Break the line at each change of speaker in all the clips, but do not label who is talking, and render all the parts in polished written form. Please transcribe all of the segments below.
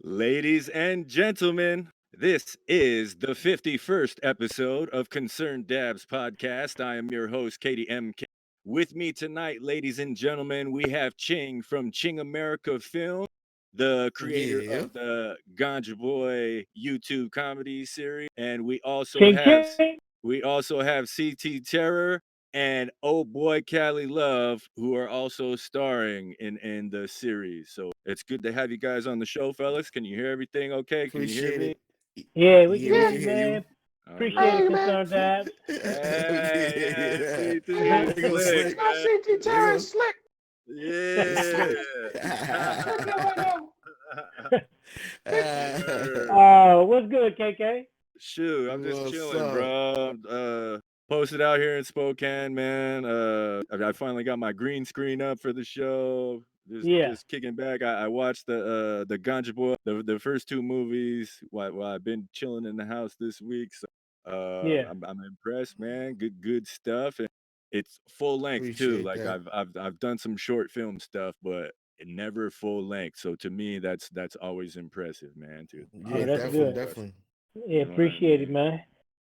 Ladies and gentlemen, this is the 51st episode of Concerned Dabs podcast. I am your host, Katie MK. With me tonight, ladies and gentlemen, we have Ching from Ching America Film, the creator
Yeah.
of the Ganja Boy YouTube comedy series. And
Ching Ching.
we also have CT Terror and Oh Boy Cali Love, who are also starring in the series. So it's good to have you guys on the show, fellas. Can you hear everything okay? Can you hear
Appreciate
me?
it.
Yeah, we can
Yeah,
hear
we
you,
can hear you.
man.
All
Appreciate it,
right.
Hey, man.
Concerned Dabs.
We can
Hey,
hear
yeah,
you.
CT
They go
Slick,
slick.
man.
CT Terror slick. They
Yeah.
slick.
Yes, sir.
What's good, KK?
Shoot, I'm just
What's
chilling,
up?
bro. Posted out here in Spokane, man. I finally got my green screen up for the show.
Yeah,
Just kicking back. I watched the Ganja Boy, the first two movies while I've been chilling in the house this week. So
yeah.
I'm impressed, man. Good stuff, and it's full length too.
Appreciate
Like
that.
I've done some short film stuff, but never full length. So to me, that's always impressive, man. To
Oh,
Yeah,
that's
always
definitely,
good.
impressive.
definitely.
Yeah,
You know what I
appreciate it,
mean?
man. We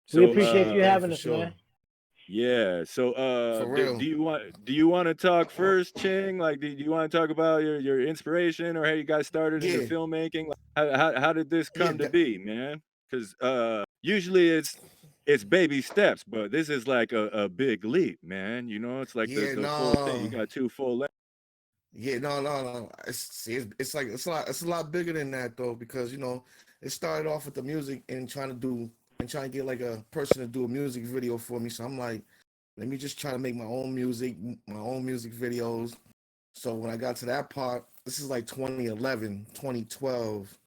So
appreciate you
Appreciate that
having
for
us, man.
sure.
yeah. So
For
do
real.
you want to talk first, Ching? Like do you want to talk about your inspiration or how you guys started into
Yeah.
filmmaking? Like, how did this
Yeah.
come to be, man? Cuz usually it's baby steps, but this is like a big leap, man. You know, it's like
Yeah,
the full thing. You
no.
got two full lengths.
Yeah, no. It's like it's a lot bigger than that though because it started off with the music and trying to get like a person to do a music video for me. So I'm like, let me just try to make my own music videos. So when I got to that part, this is like 2011, 2012.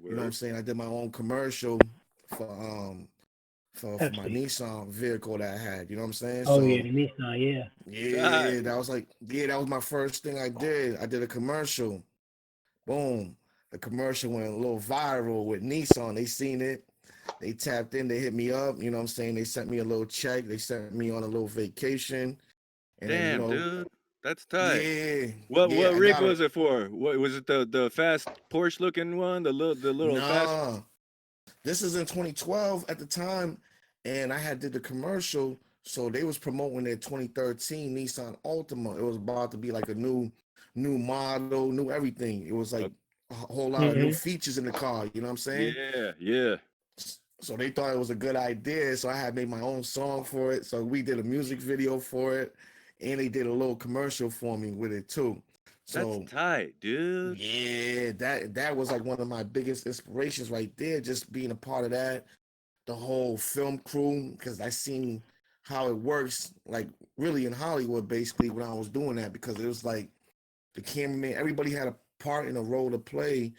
You know what I'm
Word.
saying? I did my own commercial for for my
Pepsi.
Nissan vehicle that I had. You know what I'm saying?
Oh yeah,
So
the Nissan. Yeah.
yeah, that was my first thing I did. I did a commercial. Boom. The commercial went a little viral with Nissan. They seen it. They tapped in. They hit me up. You know what I'm saying? They sent me a little check. They sent me on a little vacation. And then,
Damn, dude. That's tight.
yeah,
What
yeah, I
rig
got a
was it for? What was it, the fast Porsche looking one, the little fast.
nah. This is in 2012 at the time, and I had did the commercial. So they was promoting their 2013 Nissan Altima. It was about to be like a new model, new everything. It was like a whole lot of new
Mhm.
features in the car. You know what I'm saying?
Yeah, yeah.
So they thought it was a good idea. So I had made my own song for it. So we did a music video for it, and they did a little commercial for me with it too.
That's
So
tight, dude.
yeah, that was like one of my biggest inspirations right there. Just being a part of that, the whole film crew, because I seen how it works, like really in Hollywood, basically when I was doing that, because it was like the cameraman, everybody had a part and a role to play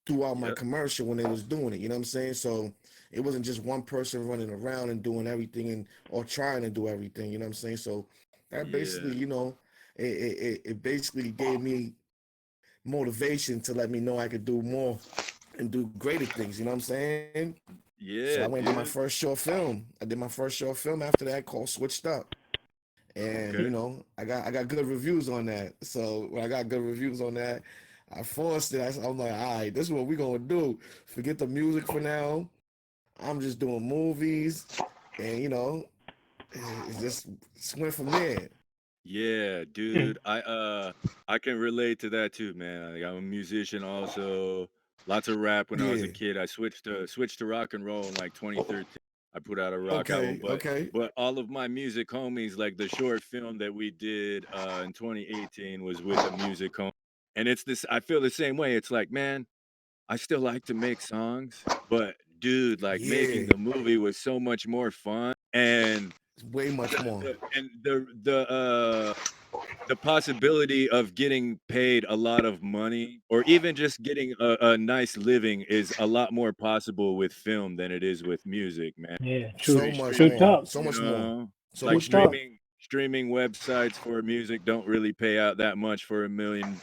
throughout my
Yep.
commercial when they was doing it. You know what I'm saying? So it wasn't just one person running around and doing everything and or trying to do everything. You know what I'm saying? So that basically,
Yeah.
it basically gave me motivation to let me know I could do more and do greater things. You know what I'm saying? So I went and
Yeah,
did my first
dude.
short film. I did my first short film after that called Switched Up. And
Okay.
I got good reviews on that. So when I got good reviews on that, I forced it. I'm like, all right, this is what we're gonna do. Forget the music for now. I'm just doing movies, and it's just went from there.
Yeah, dude. I can relate to that too, man. Like, I'm a musician also. Lots of rap when I was a
Yeah.
kid. I switched to rock and roll in like 2013. I put out a rock album,
Okay. Okay.
but all of my music homies, like the short film that we did in 2018 was with a music home. And it's this I feel the same way. It's like, man, I still like to make songs, but dude, like making
Yeah.
the movie was so much more fun. And
It's way much more.
the possibility of getting paid a lot of money or even just getting a nice living is a lot more possible with film than it is with music, man.
Yeah. True.
So
Usually
much
True
streaming,
more.
talk.
So
you
much more.
know,
So
like
True
much more.
talk.
streaming websites for music don't really pay out that much for a million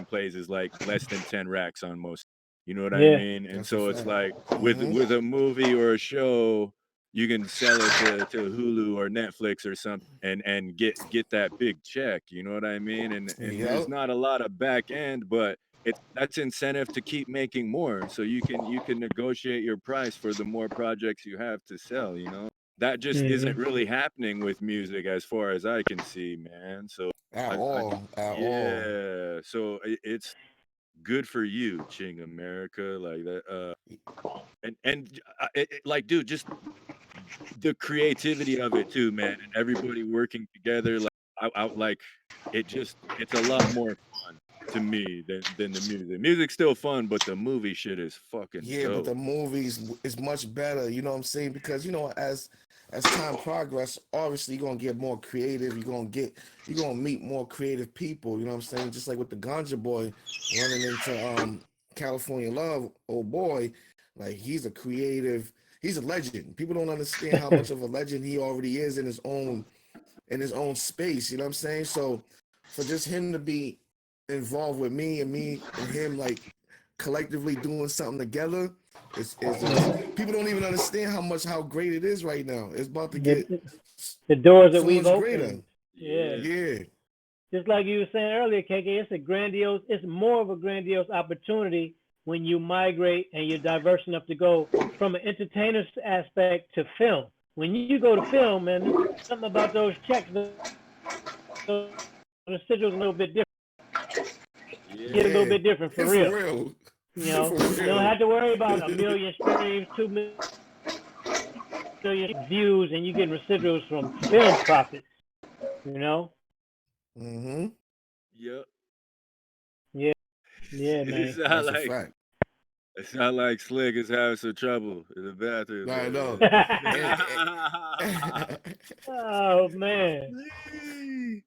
plays is like less than 10 racks on most. You know what I
Yeah.
mean? And
That's a
so it's
fact.
like
Mm-hmm.
with a movie or a show, you can sell it to Hulu or Netflix or something and get that big check. You know what I mean? And there's
Yep.
not a lot of back end, but that's incentive to keep making more, so you can negotiate your price for the more projects you have to sell. That just isn't
Mm-hmm.
really happening with music, as far as I can see, man. So I
at all.
yeah, so it's good for you, Ching America, like that. Like, dude, just the creativity of it too, man, and everybody working together, like, like, it's a lot more fun to me than the music. Music's still fun, but the movie shit is fucking
Yeah, but
dope.
the movies is much better. You know what I'm saying? Because as time progress, obviously you're gonna get more creative. You're gonna meet more creative people. You know what I'm saying? Just like with the Ganja Boy running into California Love, oh boy, like he's a legend. People don't understand how much of a legend he already is in his own space. You know what I'm saying? So for just him to be involved with me and him like collectively doing something together is just people don't even understand how great it is right now. It's about to get
The, the doors that
so
we've
much greater.
opened. Yeah.
Yeah.
Yeah.
Just like you were saying earlier, KK, it's more of a grandiose opportunity when you migrate and you're diverse enough to go from an entertainer's aspect to film. When you go to film, man, something about those checks, the residuals a little bit different. Get a little
Yeah.
bit different for
For
real.
real.
You know,
For
you don't
real.
have to worry about a million streams, 2 million views, and you getting residuals from film profits. You know?
Mm-hmm.
Yep.
Yeah, yeah,
It
man.
sound
That's a
like
fact.
it sound like Slick is having some trouble in the bathroom
I
there,
know. And,
Oh man.
man.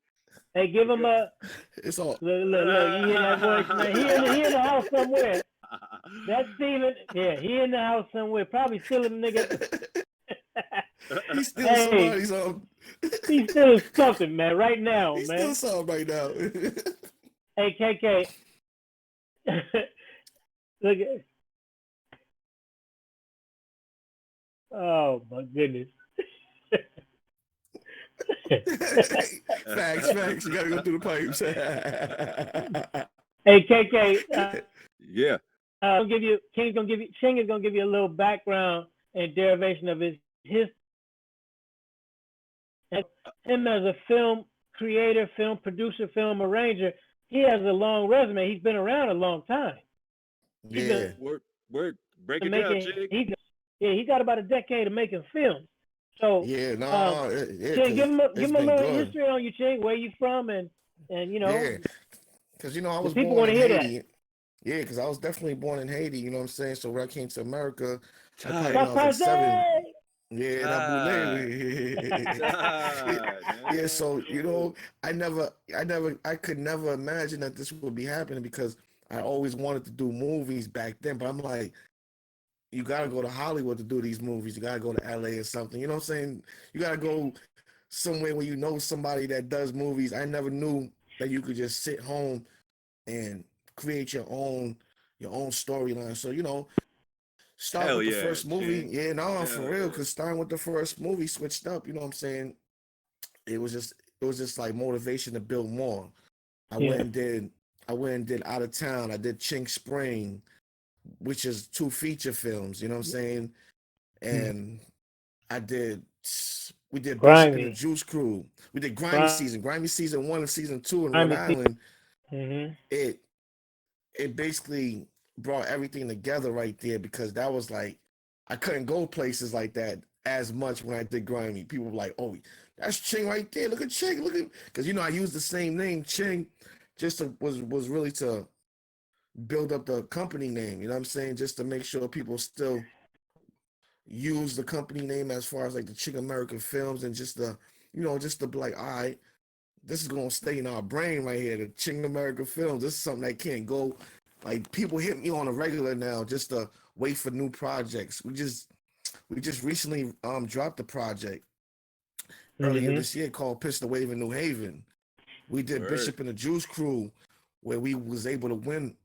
Hey, give him a
it's all
look. You hear that voice, man? He in the house somewhere. That's Steven. Yeah, he in the house somewhere. Probably stealing the nigga.
he's still
Hey,
somebody's
he's stealing something, man. Right now,
he's still
man.
something right now.
Hey, KK. Look at. Oh my goodness.
Facts. You gotta go through the pipes.
Hey, KK.
Yeah.
Ching is gonna give you a little background and derivation of his him as a film creator, film producer, film arranger. He has a long resume. He's been around a long time. He's
Yeah.
Word. Break
been
it down,
making
Ching.
he got about a decade of making films. So
Yeah, yeah,
Ching,
because
give
it's
him a
been
little
good.
history on you, Ching, where you from, and
Yeah, because I
the
was
people
born
want
in
to hear that.
Haiti. Yeah, because I was definitely born in Haiti. You know what I'm saying? So when I came to America, like probably when
Tight.
I was like 7.
Papaze!
Yeah, that
Tight.
boule. Yeah,
Tight,
yeah.
man.
So I could never imagine that this would be happening because I always wanted to do movies back then. But I'm like, you gotta go to Hollywood to do these movies. You gotta go to LA or something. You know what I'm saying? You gotta go somewhere where you know somebody that does movies. I never knew that you could just sit home and create your own storyline. So starting
Hell
with the
yeah,
first movie,
Ching.
yeah, no, for
Hell
real.
yeah.
Because starting with the first movie switched up. You know what I'm saying? It was just like motivation to build more. I
Yeah.
went and did I went and did Out of Town. I did Chink Spring, which is 2 feature films. You know what I'm saying?
Mm.
And I did we did Bishop and the
Grimy.
Juice Crew. We did
Grimy.
Grimy season 1 and season 2 in Rhode Island.
Mm-hmm.
It it basically brought everything together right there because that was like I couldn't go places like that as much when I did Grimy. People were like, "Oh, that's Ching right there. Look at Ching. Look at," because I used the same name Ching, just was really to build up the company name. You know what I'm saying? Just to make sure people still use the company name as far as like the Ching American films and just just to be like, all right, this is gonna stay in our brain right here. The Ching American films. This is something that can't go. Like people hit me on a regular now just to wait for new projects. We just recently dropped a project earlier
Mm-hmm.
this year called Pistol Wave in New Haven. We did
Word.
Bishop and the Juice Crew, where we was able to win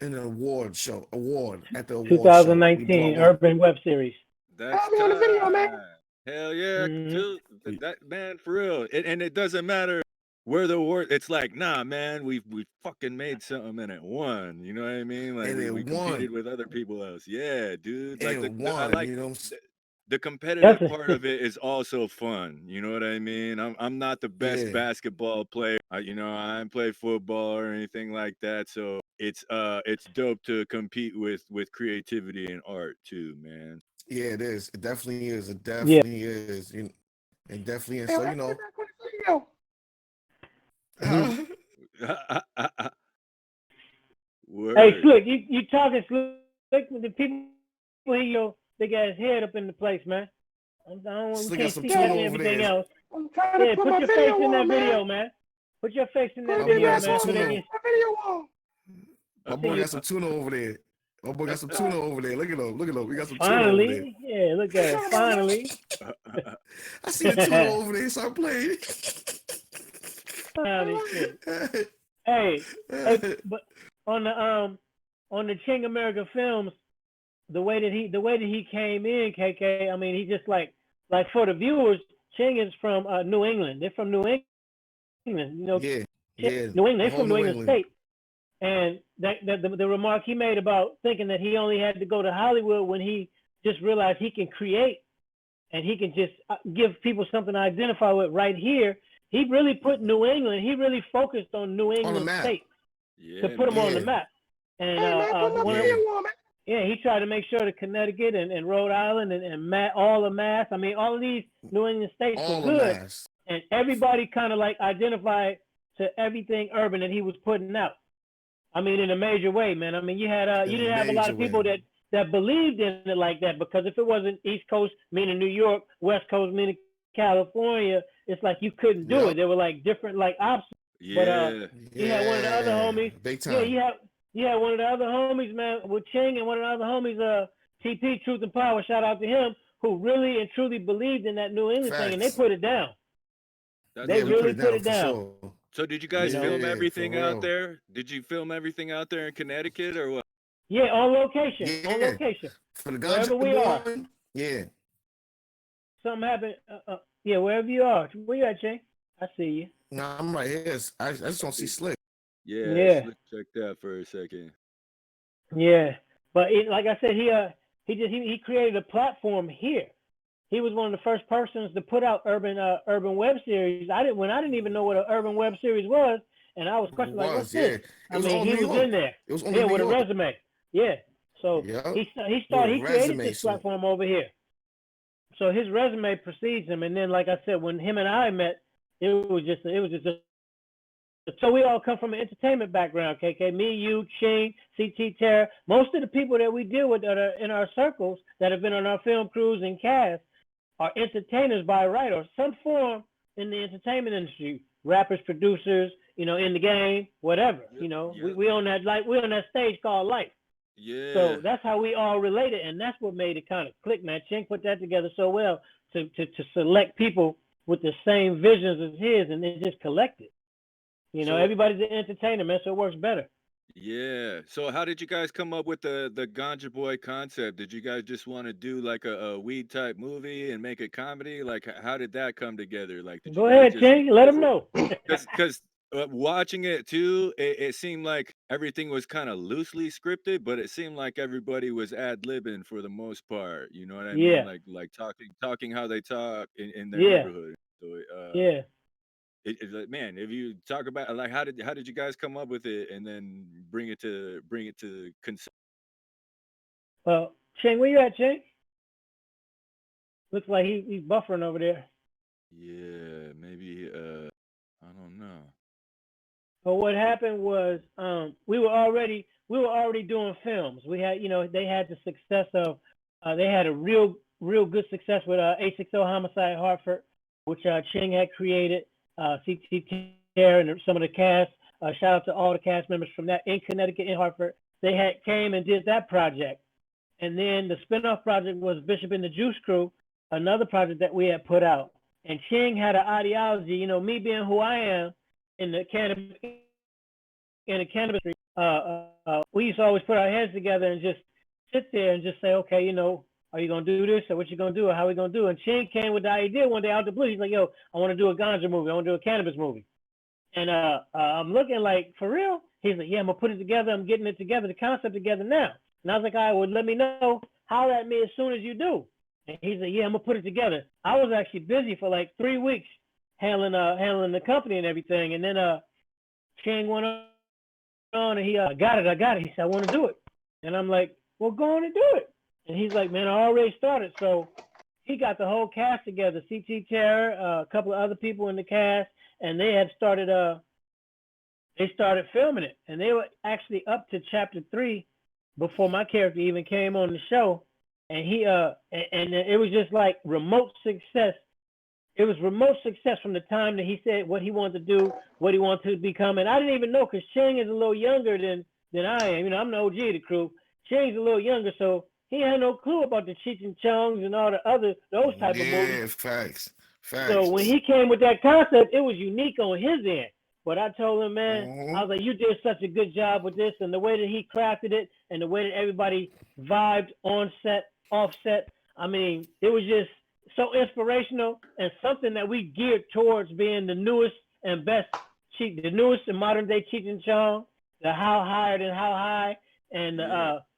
an award at the award show. We brought
2019
one.
Urban Web Series.
That's
Me on the video, man.
tight. Hell yeah,
Mm-hmm.
dude. That man, for real. And it doesn't matter we're the worst. It's like, nah, man, we fucking made something and it won. You know what I mean? Like
and it
we competed
won.
with other people else. Yeah, dude.
And
Like
it
I
won.
like
You know what I'm saying?
the
That's
competitive part
a,
of it is also fun. You know what I mean? I'm not the best
Yeah.
basketball player. I ain't played football or anything like that. So it's dope to compete with creativity and art too, man.
Yeah, it is. It definitely is. It
yeah.
definitely is. It definitely is.
Hey,
So,
let's get back on the video.
Mhm. Hey,
Word.
Slick, you talking Slick? The people hear your big ass head up in the place, man. We
Slick got
can't
some
see
tuna
Yeah,
over
everything
there.
else.
I'm trying to
Yeah,
put
put
my
your face
video
in that
on, man.
video, man. Put your face in that
Put
My
your
boy
video,
got
face
some
man, so
on,
they
man.
tuna.
can
Put my video on.
My
see
boy
you.
got some tuna over there. My boy got some tuna over there. Look at him. Look at him. We got some tuna over there.
Finally, yeah, look
What you
at it.
talking about, man?
Finally,
I see the tuna over there. Start playing.
finally, shit. Hey, but on the Ching America Films, the way that he came in, KK. I mean, he just like for the viewers, Ching is from New England. They're from New England.
Yeah. Yeah.
New England.
The
They're
whole
from New
New
England
England.
State. And the remark he made about thinking that he only had to go to Hollywood when he just realized he can create and he can just give people something to identify with right here. He really put New England. He really focused on New
On the
England
map.
states to
Yeah,
put them on the
Yeah.
man.
map. And
Hey, man, put my
one of
video
Yeah.
on, man.
yeah, he tried to make sure that Connecticut and Rhode Island and all of Mass. I mean, all of these New England states were
All the
good,
mass.
and everybody kind of like identified to everything urban that he was putting out. I mean, in a major way, man. I mean, you
In a
didn't have a lot
major
of people
way.
that believed in it like that, because if it wasn't East Coast meaning New York, West Coast meaning California, it's like you couldn't do it.
Yep.
There were like different like options. But
Yeah.
you had one of the other
Yeah.
homies.
Big
Yeah,
time.
you had one of the other homies, man, with Ching, and one of the other homies, TP Truth and Power. Shout out to him, who really and truly believed in that New England thing, and they
Facts.
put it down.
That's
They
Yeah, we put
really
it
put
down
it
for
down.
sure.
So did you
You
guys
know.
film
Yeah, for
everything out
real.
there? Did you film everything out there in Connecticut or what?
Yeah, on location,
Yeah. For the
wherever
ganja
we are.
boy. Yeah.
Something happened. Yeah, wherever you are. Where you at, Ching? I see you.
Nah, I'm right here. I just don't see Slick.
Yeah,
Yeah,
let's check that for a second.
yeah. But like I said, he created a platform here. He was one of the first persons to put out urban web series. I didn't even know what an urban web series was, and I was
It
questioning like, what's
was,
this?
yeah. It
I
was
mean,
all
he
New
was in
York.
there.
It was only
Yeah,
New
with a
York.
resume. Yeah. So
Yep.
he
With a
created
resume.
this
So
platform over here. So his resume precedes him, and then like I said, when him and I met, it was just so we all come from an entertainment background, KK. Me, you, Ching, CT Terra. Most of the people that we deal with that are in our circles that have been on our film crews and cast are entertainers by right or some form in the entertainment industry. Rappers, producers, in the game, whatever.
Yep.
We on that stage called life.
Yeah.
So that's how we all related, and that's what made it kind of click, man. Ching put that together so well to select people with the same visions as his, and then just collect it.
So
Everybody's an entertainer, man, so it works better.
yeah. So how did you guys come up with the Ganja Boy concept? Did you guys just want to do like a weed type movie and make a comedy? Like how did that come together? Like did you
Go
guys
ahead,
just
Ching. Let them know.
because watching it too, it seemed like everything was kind of loosely scripted, but it seemed like everybody was ad libbing for the most part. You know what I mean?
Yeah,
Like talking how they talk in their
yeah,
neighborhood. So
yeah.
it's like, man, if you talk about like how did you guys come up with it and then bring it to
Well, Ching, where you at, Ching? Looks like he's buffering over there.
yeah, maybe I don't know.
But what happened was we were already doing films. We had they had the success of they had a real good success with A60 Homicide Hartford, which Ching had created. CT and some of the cast. Shout out to all the cast members from that in Connecticut in Hartford. They had came and did that project, and then the spinoff project was Bishop and the Juice Crew, another project that we had put out. And Ching had an ideology, me being who I am in the cannabis industry. We used to always put our heads together and just sit there and just say, okay, are you gonna do this or what you gonna do or how we gonna do it? And Ching came with the idea one day out the blue. He's like, yo, I want to do a ganja movie. I want to do a cannabis movie. And I'm looking like, for real? He's like, yeah, I'm gonna put it together. I'm getting it together, the concept together now. And I was like, all right, well, let me know. Holler at me as soon as you do. And he's like, yeah, I'm gonna put it together. I was actually busy for like 3 weeks handling the company and everything. And then Ching went on and he got it. I got it. He said, I want to do it. And I'm like, well, go on and do it. And he's like, man, I already started. So he got the whole cast together, CT Terror, a couple of other people in the cast, and they had started filming it, and they were actually up to chapter 3 before my character even came on the show. And and it was just like remote success. It was remote success from the time that he said what he wanted to do, what he wanted to become. And I didn't even know, because Ching is a little younger than I am. You know, I'm the OG of the crew. Ching's a little younger, so he had no clue about the Cheech and Chongs and all the other those type of movies.
Yeah, facts.
So when he came with that concept, it was unique on his end. But I told him, man, I was like, you did such a good job with this, and the way that he crafted it, and the way that everybody vibed on set, off set. I mean, it was just so inspirational, and something that we geared towards being the newest and best, the newest and modern day Cheech and Chong, the how higher than how high, and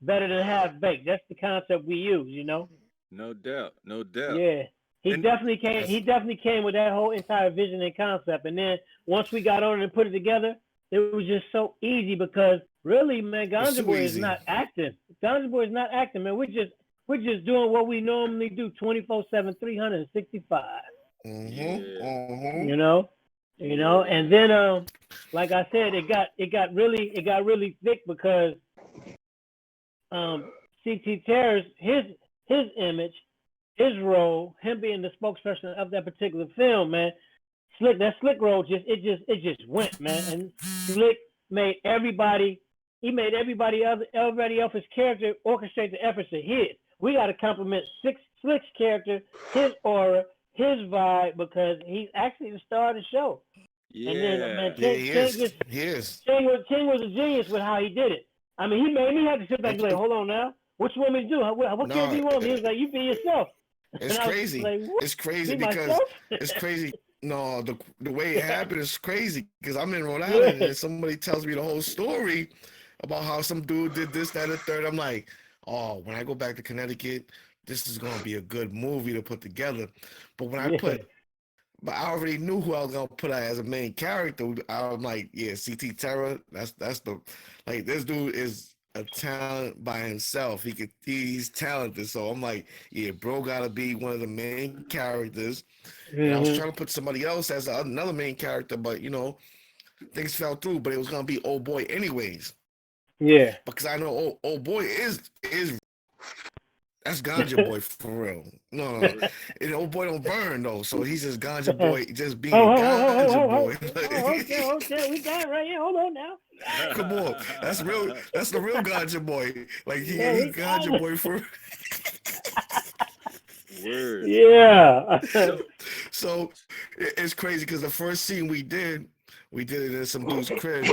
better than half baked. That's the concept we use, you know.
No doubt, no doubt.
Yeah. He
And-
definitely came. He definitely came with that whole entire vision and concept. And then once we got on it and put it together, it was just so easy, because really, man, Ganja Boy is not acting. Ganja Boy is not acting, man. We're just doing what we normally do, 24/7, 365. You know. And then, like I said, it got really thick, because CT Terror's his image, his role, him being the spokesperson of that particular film, man. That Slick role just went, man. And Slick made everybody else's character orchestrate the efforts of his. We got to compliment Slick's character, his aura, his vibe, because he's actually the star of the show.
Yeah.
And then, man, Ching was a genius with how he did it. I mean, he made me have to sit back and be like, hold on now. What you want me to do? What character you want? He was like, you be yourself.
It's crazy.
Like,
it's crazy because it's crazy. No, the way it happened is crazy, because I'm in Rhode Island and somebody tells me the whole story about how some dude did this, that, and the third. I'm like, oh, when I go back to Connecticut, this is gonna be a good movie to put together. But when but I already knew who I was gonna put as a main character. I'm like, yeah, CT Terror. That's the this dude is a talent by himself. He's talented. So I'm like, yeah, bro, gotta be one of the main characters. And I was trying to put somebody else as another main character, but things fell through. But it was gonna be Old Boy anyways.
Yeah.
Because I know Old Boy is that's Ganja Boy for real. No. And Old Boy don't burn though, so he's just Ganja Boy, just being Ganja Boy.
Okay, we got it right here. Hold on now.
Come on, that's real. That's the real Ganja Boy. Like he Ganja Boy for.
Word.
Yeah.
So it's crazy, because the first scene we did it in some dude's crib,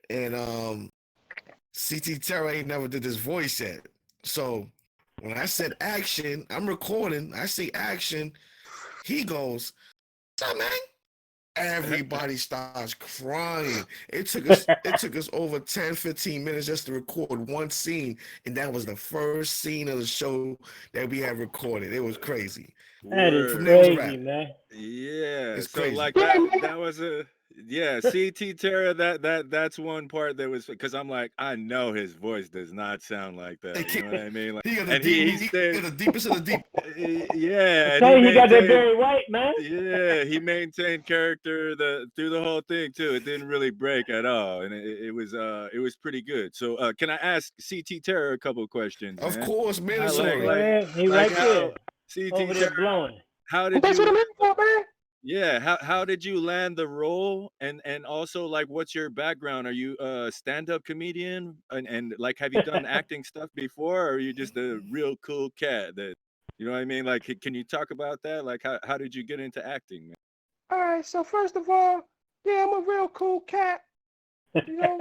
and CT Terror ain't never did this voice yet. So when I said action, I'm recording. I say action. He goes, "What's up, man?" Everybody starts crying. It took us over 10, 15 minutes just to record one scene, and that was the first scene of the show that we had recorded. It was crazy.
That is crazy, man.
Yeah.
It's
so
crazy.
like that was CT Terra, that's one part that was, because I'm like, I know his voice does not sound like that. You know what I mean? Like,
He got
and
he
stayed,
got the deepest of the deep.
Yeah.
I tell you, he got that Barry White, man.
Yeah, he maintained character through the whole thing too. It didn't really break at all, and it was pretty good. So can I ask CT Terror a couple of questions?
Of
man?
course, mandatory.
He right there.
CT
Over there blowing.
How did
That's what I'm
you?
in for, man.
Yeah, how did you land the role, and also like what's your background? Are you a stand-up comedian, and like have you done acting stuff before, or are you just a real cool cat that, you know what I mean? Like can you talk about that? Like how did you get into acting, man?
All right, so first of all, yeah, I'm a real cool cat. You know,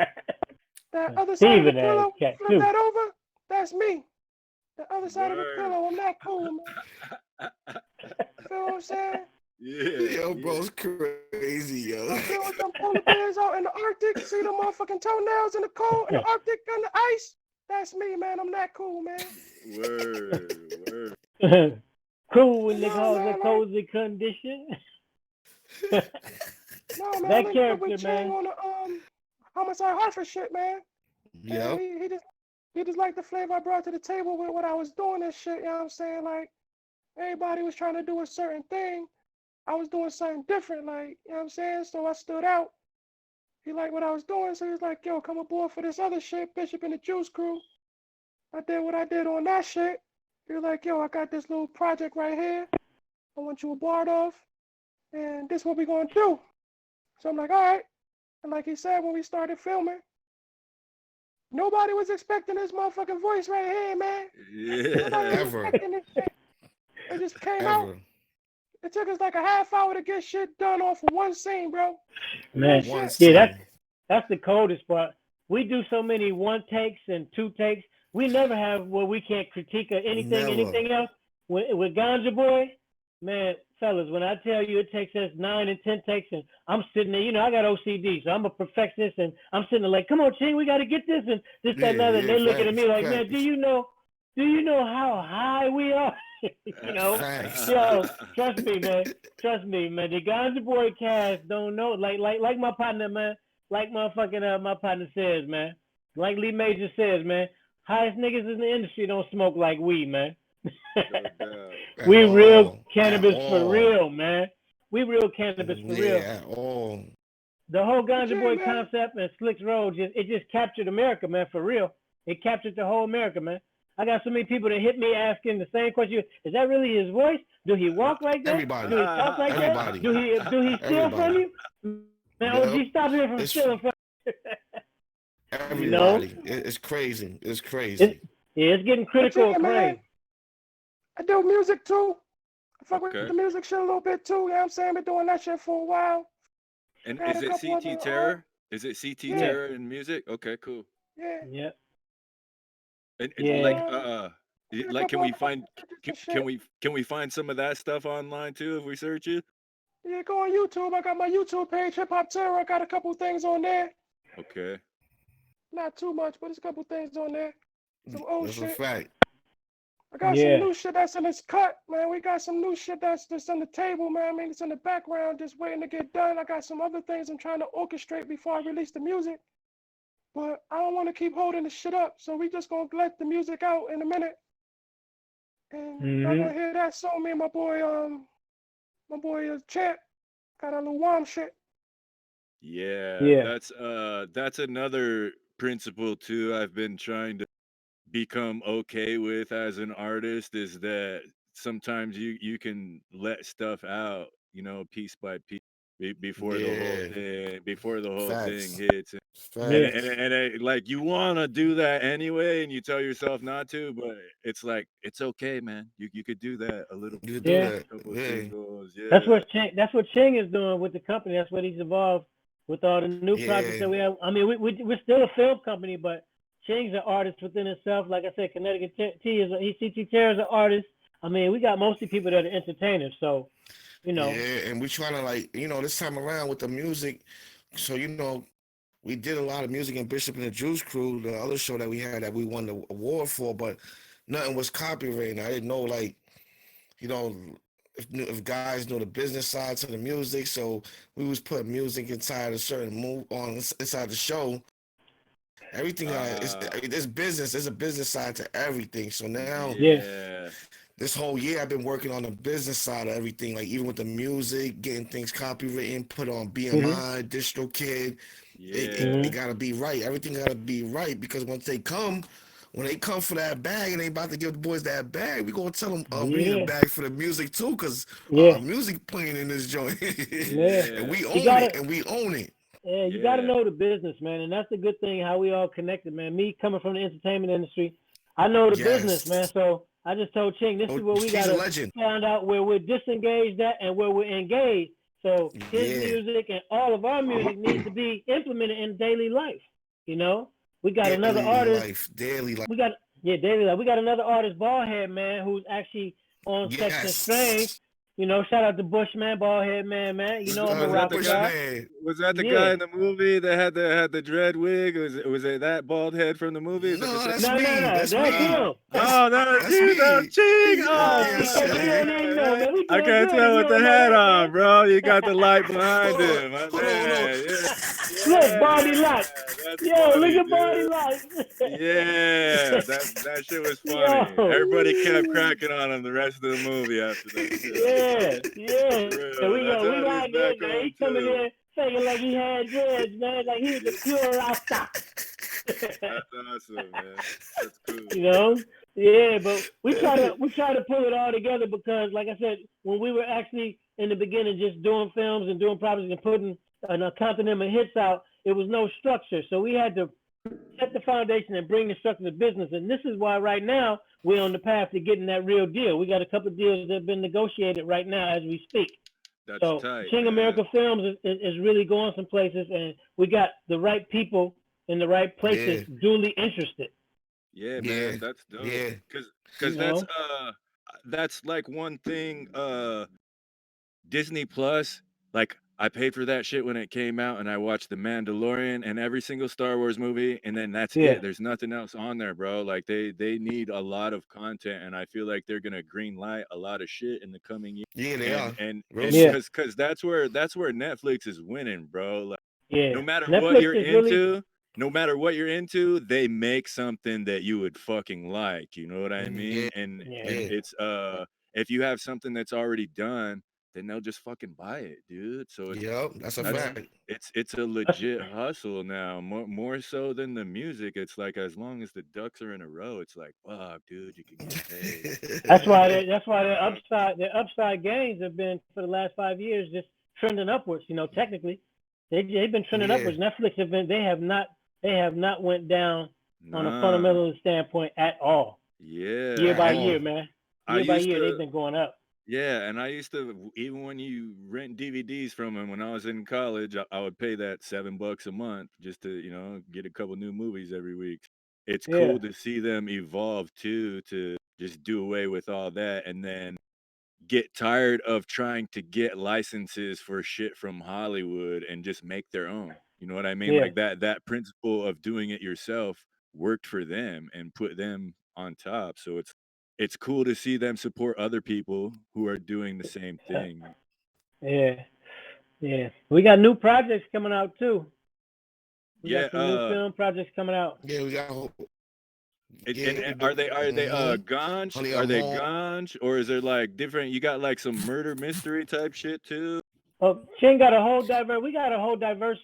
that other side of the pillow, flip that over, that's me. The other side of the pillow, I'm that cool, man. Feel what I'm saying?
Yo, bro, it's crazy, yo.
Up there with them polar bears out in the Arctic. See them motherfucking toenails in the cold, in the Arctic, and the ice. That's me, man. I'm that cool, man.
Word.
Cool in the
No,
cause
man,
of
like,
cozy condition.
no, man. I
That
linked up
character,
with Chang
man.
on the homicide Hartford shit, man.
Yep.
And he just liked the flavor I brought to the table with what I was doing and shit. You know what I'm saying? Like, everybody was trying to do a certain thing. I was doing something different, like, you know what I'm saying? So I stood out. He liked what I was doing, so he was like, yo, come aboard for this other shit, Bishop and the Juice Crew. I did what I did on that shit. He was like, yo, I got this little project right here. I want you a part of, and this is what we gonna do. So I'm like, all right. And like he said, when we started filming, nobody was expecting this motherfucking voice right here, man. Nobody was
Ever.
expecting this shit. It just came out.
Ever.
It took us like a half hour to get shit done off of one scene, bro.
Man,
One
yeah,
scene.
that's the coldest part. We do so many one takes and two takes. We never have where we can't critique or anything else. With Ganja Boy, man, fellas, when I tell you it takes us 9 and 10 takes, and I'm sitting there, you know, I got OCD, so I'm a perfectionist, and I'm sitting there like, come on, Ching, we got to get this and this, that, and other. And they looking at me like, man, do you know how high we are? You know,
Facts.
yo, trust me, man. The Ganja Boy cast don't know, like my partner, man. Like motherfucking my partner says, man. Like Lee Major says, man. Highest niggas in the industry don't smoke like weed, man. We real cannabis for real, man. We real cannabis for real.
At all.
The whole Ganja Boy
man.
concept and Slicks Road, it just captured America, man, for real. It captured the whole America, man. I got so many people that hit me asking the same question: is that really his voice? Do he walk like that?
Everybody.
Do he talk like
Everybody.
that? Do he steal from you? Man, OG, stop here from stealing from you.
Everybody.
You know?
It's crazy. It's crazy.
It's getting critical acclaim.
I do music too. I fuck with the music shit a little bit too. You know what I'm saying? Been doing that shit for a while.
And is it CT Terror? Is it CT Terror in music? Okay, cool.
Yeah.
And like can we find some of that stuff online too if we search it?
Yeah, go on YouTube. I got my YouTube page, Hip Hop Terror. I got a couple things on there.
Okay.
Not too much, but there's a couple things on there. Some old shit.
That's a fact.
I got some new shit that's in this cut, man. We got some new shit that's just on the table, man. I mean, it's in the background, just waiting to get done. I got some other things I'm trying to orchestrate before I release the music. But I don't want to keep holding the shit up, so we just gonna let the music out in a minute. And y'all gonna hear that song. Me and my boy Champ got a little warm shit.
Yeah. That's another principle too I've been trying to become okay with as an artist, is that sometimes you can let stuff out, you know, piece by piece before the whole thing hits. And like you want to do that anyway, and you tell yourself not to, but it's like it's okay, man. You could do that a little.
You could do that.
A couple singles. Yeah.
That's what Ching is doing with the company. That's what he's involved with, all the new projects that we have. I mean, we're still a film company, but Ching's an artist within himself. Like I said, Connecticut T is CT Terror is an artist. I mean, we got mostly people that are entertainers, so you know.
Yeah, and we're trying to, like, you know, this time around with the music. So, you know, we did a lot of music in Bishop and the Juice Crew, the other show that we had that we won the award for, but nothing was copyrighted. I didn't know, like, you know, if guys know the business side to the music, so we was putting music inside a certain move on inside the show. Everything it's business. There's a business side to everything. So now, this whole year I've been working on the business side of everything, like even with the music, getting things copywritten, put on BMI, DistroKid. It gotta be right. Everything gotta be right, because when they come for that bag and they about to give the boys that bag, we gonna tell them we need a bag for the music too, because music playing in this joint. And we own it.
Yeah, you got to know the business, man, and that's the good thing, how we all connected, man. Me coming from the entertainment industry, I know the business, man. So I just told Ching, this is where we got to find out where we're disengaged at and where we're engaged. So his music and all of our music needs to be implemented in daily life. You know, we got another artist.
Daily life.
We got daily life. We got another artist, Ballhead, man, who's actually on Section Strange. Shout out to Bushman, Baldhead Man, man. You know I'm a
Was that the
rapper guy.
guy? Was that the
Yeah.
guy in the movie that had the dread wig? Was it that bald head from the movie? Is it the
No,
same?
that's
No,
me. That's
that's
me.
him.
Oh, that's
That's
you, that's
me.
Ching.
Oh,
Yeah,
see, KK, you don't even know,
man.
man. We
I
doing
can't
good if
tell
you
with the
don't know
hat
that,
on,
man.
bro. You got the light behind
Hold on,
him, my
hold on, hold on.
man. Yeah,
Look, body
yeah,
light.
that's
Yo, look
funny,
at body
dude.
light.
Yeah, that shit was funny.
Yo.
Everybody kept cracking on him the rest of the movie after that shit.
Yeah.
For real. That's
We
how it is
like
back
it, man.
home
He coming
too.
in saying like he had dreads, man. Like he was a pure Rasta.
That's awesome, man. That's cool.
Yeah, but we try to pull it all together because, like I said, when we were actually in the beginning just doing films and doing projects and putting counting them and hits out, it was no structure. So we had to set the foundation and bring the structure to business. And this is why right now we're on the path to getting that real deal. We got a couple of deals that have been negotiated right now as we speak.
That's
So
tight,
Ching
man.
America Films is really going some places, and we got the right people in the right places duly interested.
Yeah,
Yeah,
man, that's dope.
yeah.
Cause that's like one thing. Disney Plus, like I paid for that shit when it came out, and I watched The Mandalorian and every single Star Wars movie, and then that's
Yeah.
it. There's nothing else on there, bro. Like they need a lot of content, and I feel like they're gonna green light a lot of shit in the coming year.
Yeah, they are.
And
Real
Yeah.
shit.
because that's where Netflix is winning, bro. Like
Yeah.
no matter what
Netflix
you're
is really
into, no matter what you're into, they make something that you would fucking like. You know what I mean?
Yeah,
And
yeah.
it's if you have something that's already done, then they'll just fucking buy it, dude. So
Yep, that's a
Yeah.
fact.
it's a legit hustle now, more so than the music. It's like as long as the ducks are in a row, it's like fuck, dude, you can get paid.
That's why the upside gains have been for the last 5 years just trending upwards. Technically, they've been trending
Yeah.
upwards. Netflix they have not went down on a
Nah,
fundamental standpoint at all.
yeah.
Year by
all.
year, man.
I
Year by
used
year, they've
to,
been going up.
yeah, and I used to even when you rent DVDs from them when I was in college, I would pay that $7 a month just to get a couple new movies every week. It's
Yeah.
cool to see them evolve too, to just do away with all that and then get tired of trying to get licenses for shit from Hollywood and just make their own. You know what I mean?
Yeah.
Like that principle of doing it yourself worked for them and put them on top. So it's cool to see them support other people who are doing the same thing.
Yeah. Yeah. We got new projects coming out too. We
Yeah,
got some new film projects coming out.
Yeah, we got.
and are they ganj?
Honey,
Are
I'm
they
home.
ganj or is there like different? You got like some murder mystery type shit too?
Oh, Ching got a whole diverse. We got a whole diverse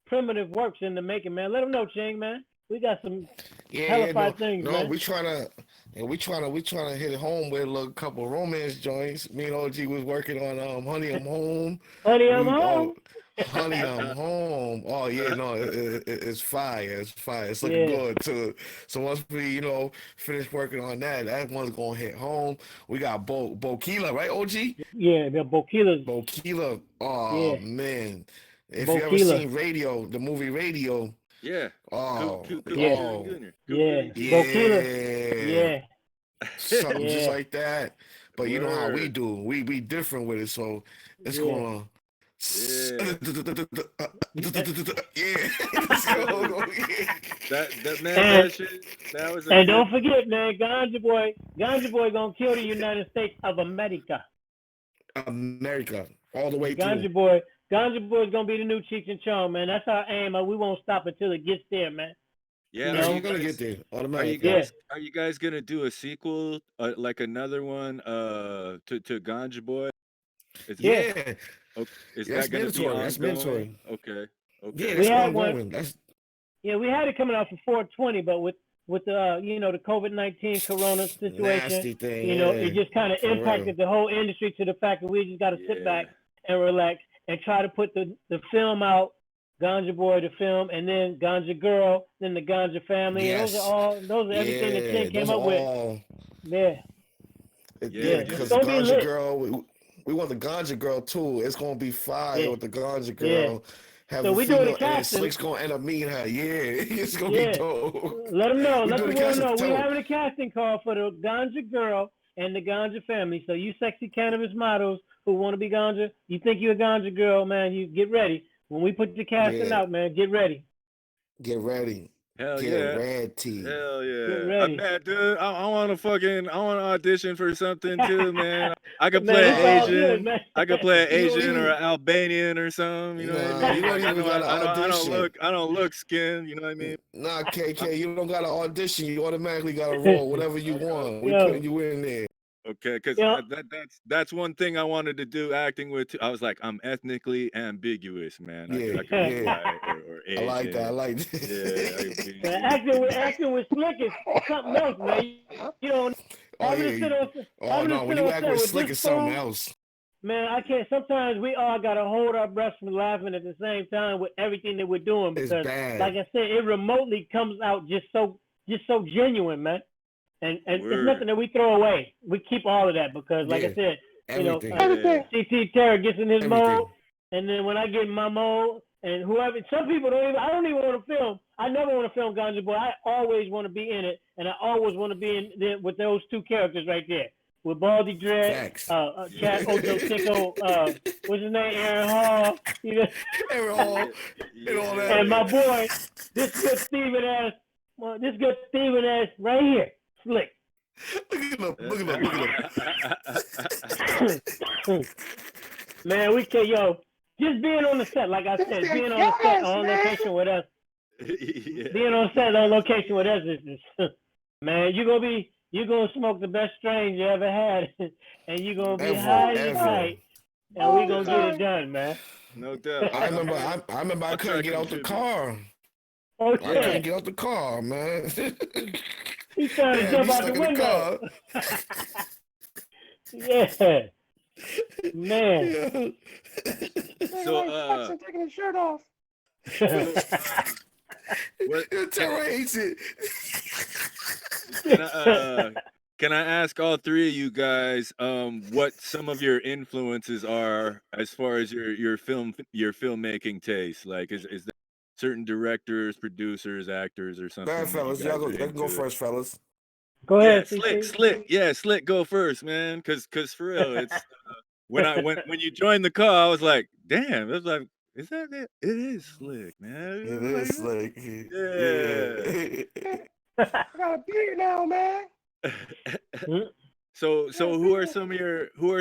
primitive works in the making, man. Let them know, Ching, man. We got some hellified things,
no,
man.
we trying to hit it home with a little couple romance joints. Me and OG was working on Honey, I'm Home.
Honey, I'm
We-
home.
Honey, I'm home. Oh yeah, no, it's fire. It's fire. It's looking
Yeah.
good too. So once we, finish working on that one's gonna hit home. We got Bokila, right, OG?
Yeah, the Bokilas.
Bokila. Oh
Yeah.
man. If you ever
Bokila.
seen the movie Radio,
Yeah.
oh,
Yeah.
Jr.
Yeah.
yeah.
Bokila. Yeah.
Something just
Yeah.
like that. But you know how we
Word.
do. We different with it, so it's
Yeah.
gonna
Yeah.
yeah.
That man,
And-
that shit. That was a
And
good.
don't forget, man, Ganja Boy gonna kill the United States of America.
America all the way through.
Ganja Boy's gonna be the new Cheech and Chong, man. That's our aim. We won't stop until it gets there, man.
Yeah,
You
So
know?
we're gonna get there
are you
automatically.
guys are you guys gonna do a sequel, like another one, to Ganja Boy? Is
Yeah.
Yeah,
is
that's
that gonna be
mandatory. That's mandatory.
ongoing? Okay,
Yeah,
okay.
that's
We had one.
ongoing. That's
Yeah, we had it coming out for 420, but with the the COVID-19 Corona situation,
nasty thing.
it just kind of
for real.
impacted the whole industry to the fact that we just got to sit back
Yeah.
and relax and try to put the film out, Ganja Boy the film, and then Ganja Girl, then the Ganja Family.
Yes.
Those are everything that Ching came
those
up
are
with.
all.
Yeah,
Yeah,
Because
it's gonna be
Ganja
lit.
Girl, we want the Ganja Girl too. It's gonna be fire
Yeah.
with the Ganja
Yeah.
Girl. Have
So
a
we doing
female,
the
and then
casting.
Slick's gonna end up meeting her. Yeah, it's gonna
Yeah.
be dope.
Let them know.
We
Let
doing
the
the
world
casting,
know.
tell
We're
'em.
having a casting call for the Ganja Girl and the ganja family. So you sexy cannabis models who want to be ganja, you think you're a ganja girl, man, you get ready. When we put the casting
Yeah.
out, man, get ready.
Get ready.
Hell
Get
yeah.
ready.
Hell
Get
yeah.
ready.
Man, dude, I want to audition for something too, man. I could
Man,
play
it's
an
all
Nah,
good,
Asian.
man.
I could play an
you don't
Asian or
even.
an Albanian or something. You know what I
Nah, you
mean?
don't
Like
even gotta audition.
I don't look skin. You know what I mean?
Nah, KK, you don't gotta audition. You automatically gotta roll whatever you want. We
Yo,
putting you in there.
Okay, because
yo,
that's one thing I wanted to do acting with. I was like, I'm ethnically ambiguous, man.
Yeah,
I could be
yeah.
white or
I like that. I
Asian.
like
Yeah, I could
that.
be.
man,
You
acting with Slick is something else, man. You know,
Oh
having to
yeah.
sit on
Oh
having to
no, when
sit
you
on
act
set
with
with
Slick,
this
it's something
fool,
else.
man, I can't. Sometimes we all gotta hold our breath from laughing at the same time with everything that we're doing
It's
because, like
bad.
I said, it remotely comes out just so genuine, man. And it's
word.
nothing that we throw away. We keep all of that because, like I
Yeah.
said,
Everything.
Everything.
CT Terror gets in his mode,
Everything.
and then when I get in my mode, and whoever, some people don't even, I don't even want to film. I never want to film Ganja Boy. I always want to be in it, and I always want to be in there with those two characters right there, with Baldy Dread,
Facts.
Cat Ocho Cinco, what's his name, Aaron Hall, you know,
And all and all that.
and my
Yeah.
boy, this good Steven ass right here, Slick.
Look at him. Look at him. Look at him.
Man, we can just being on the set, like I said,
This
being
is
on the set
gas,
on
man.
location with us,
Yeah.
being on set on location with us is man, you're gonna smoke the best strain you ever had, and you're gonna be
Ever,
high as a
ever.
kite, and
All
we
the
gonna get it
time.
done, man.
No doubt.
I remember. I remember. I
I'll try
couldn't
to
get out the
contribute.
car.
Oh
I couldn't
yeah,
get out the car, man.
he's trying to
Yeah,
jump
me
out the
stuck in the
window.
car.
Yeah, man.
Yeah.
Nigga
So
like flexing, taking his shirt off.
what
The terror hates it.
can can I ask all three of you guys what some of your influences are as far as your filmmaking taste? Like is there certain directors, producers, actors, or
Go ahead,
something that you
fellas. Y'all
guys
go.
are
Y'all can go
into?
first, fellas.
Go
Yeah,
ahead,
Slick,
CT.
Slick. Yeah, Slick, go first, man. Cause for real, it's when you joined the call, I was like, damn, it was like, is that it? It is Slick, man.
It
Like,
is like,
yeah.
I got a beard now, man.
So
I got a
who are
beard.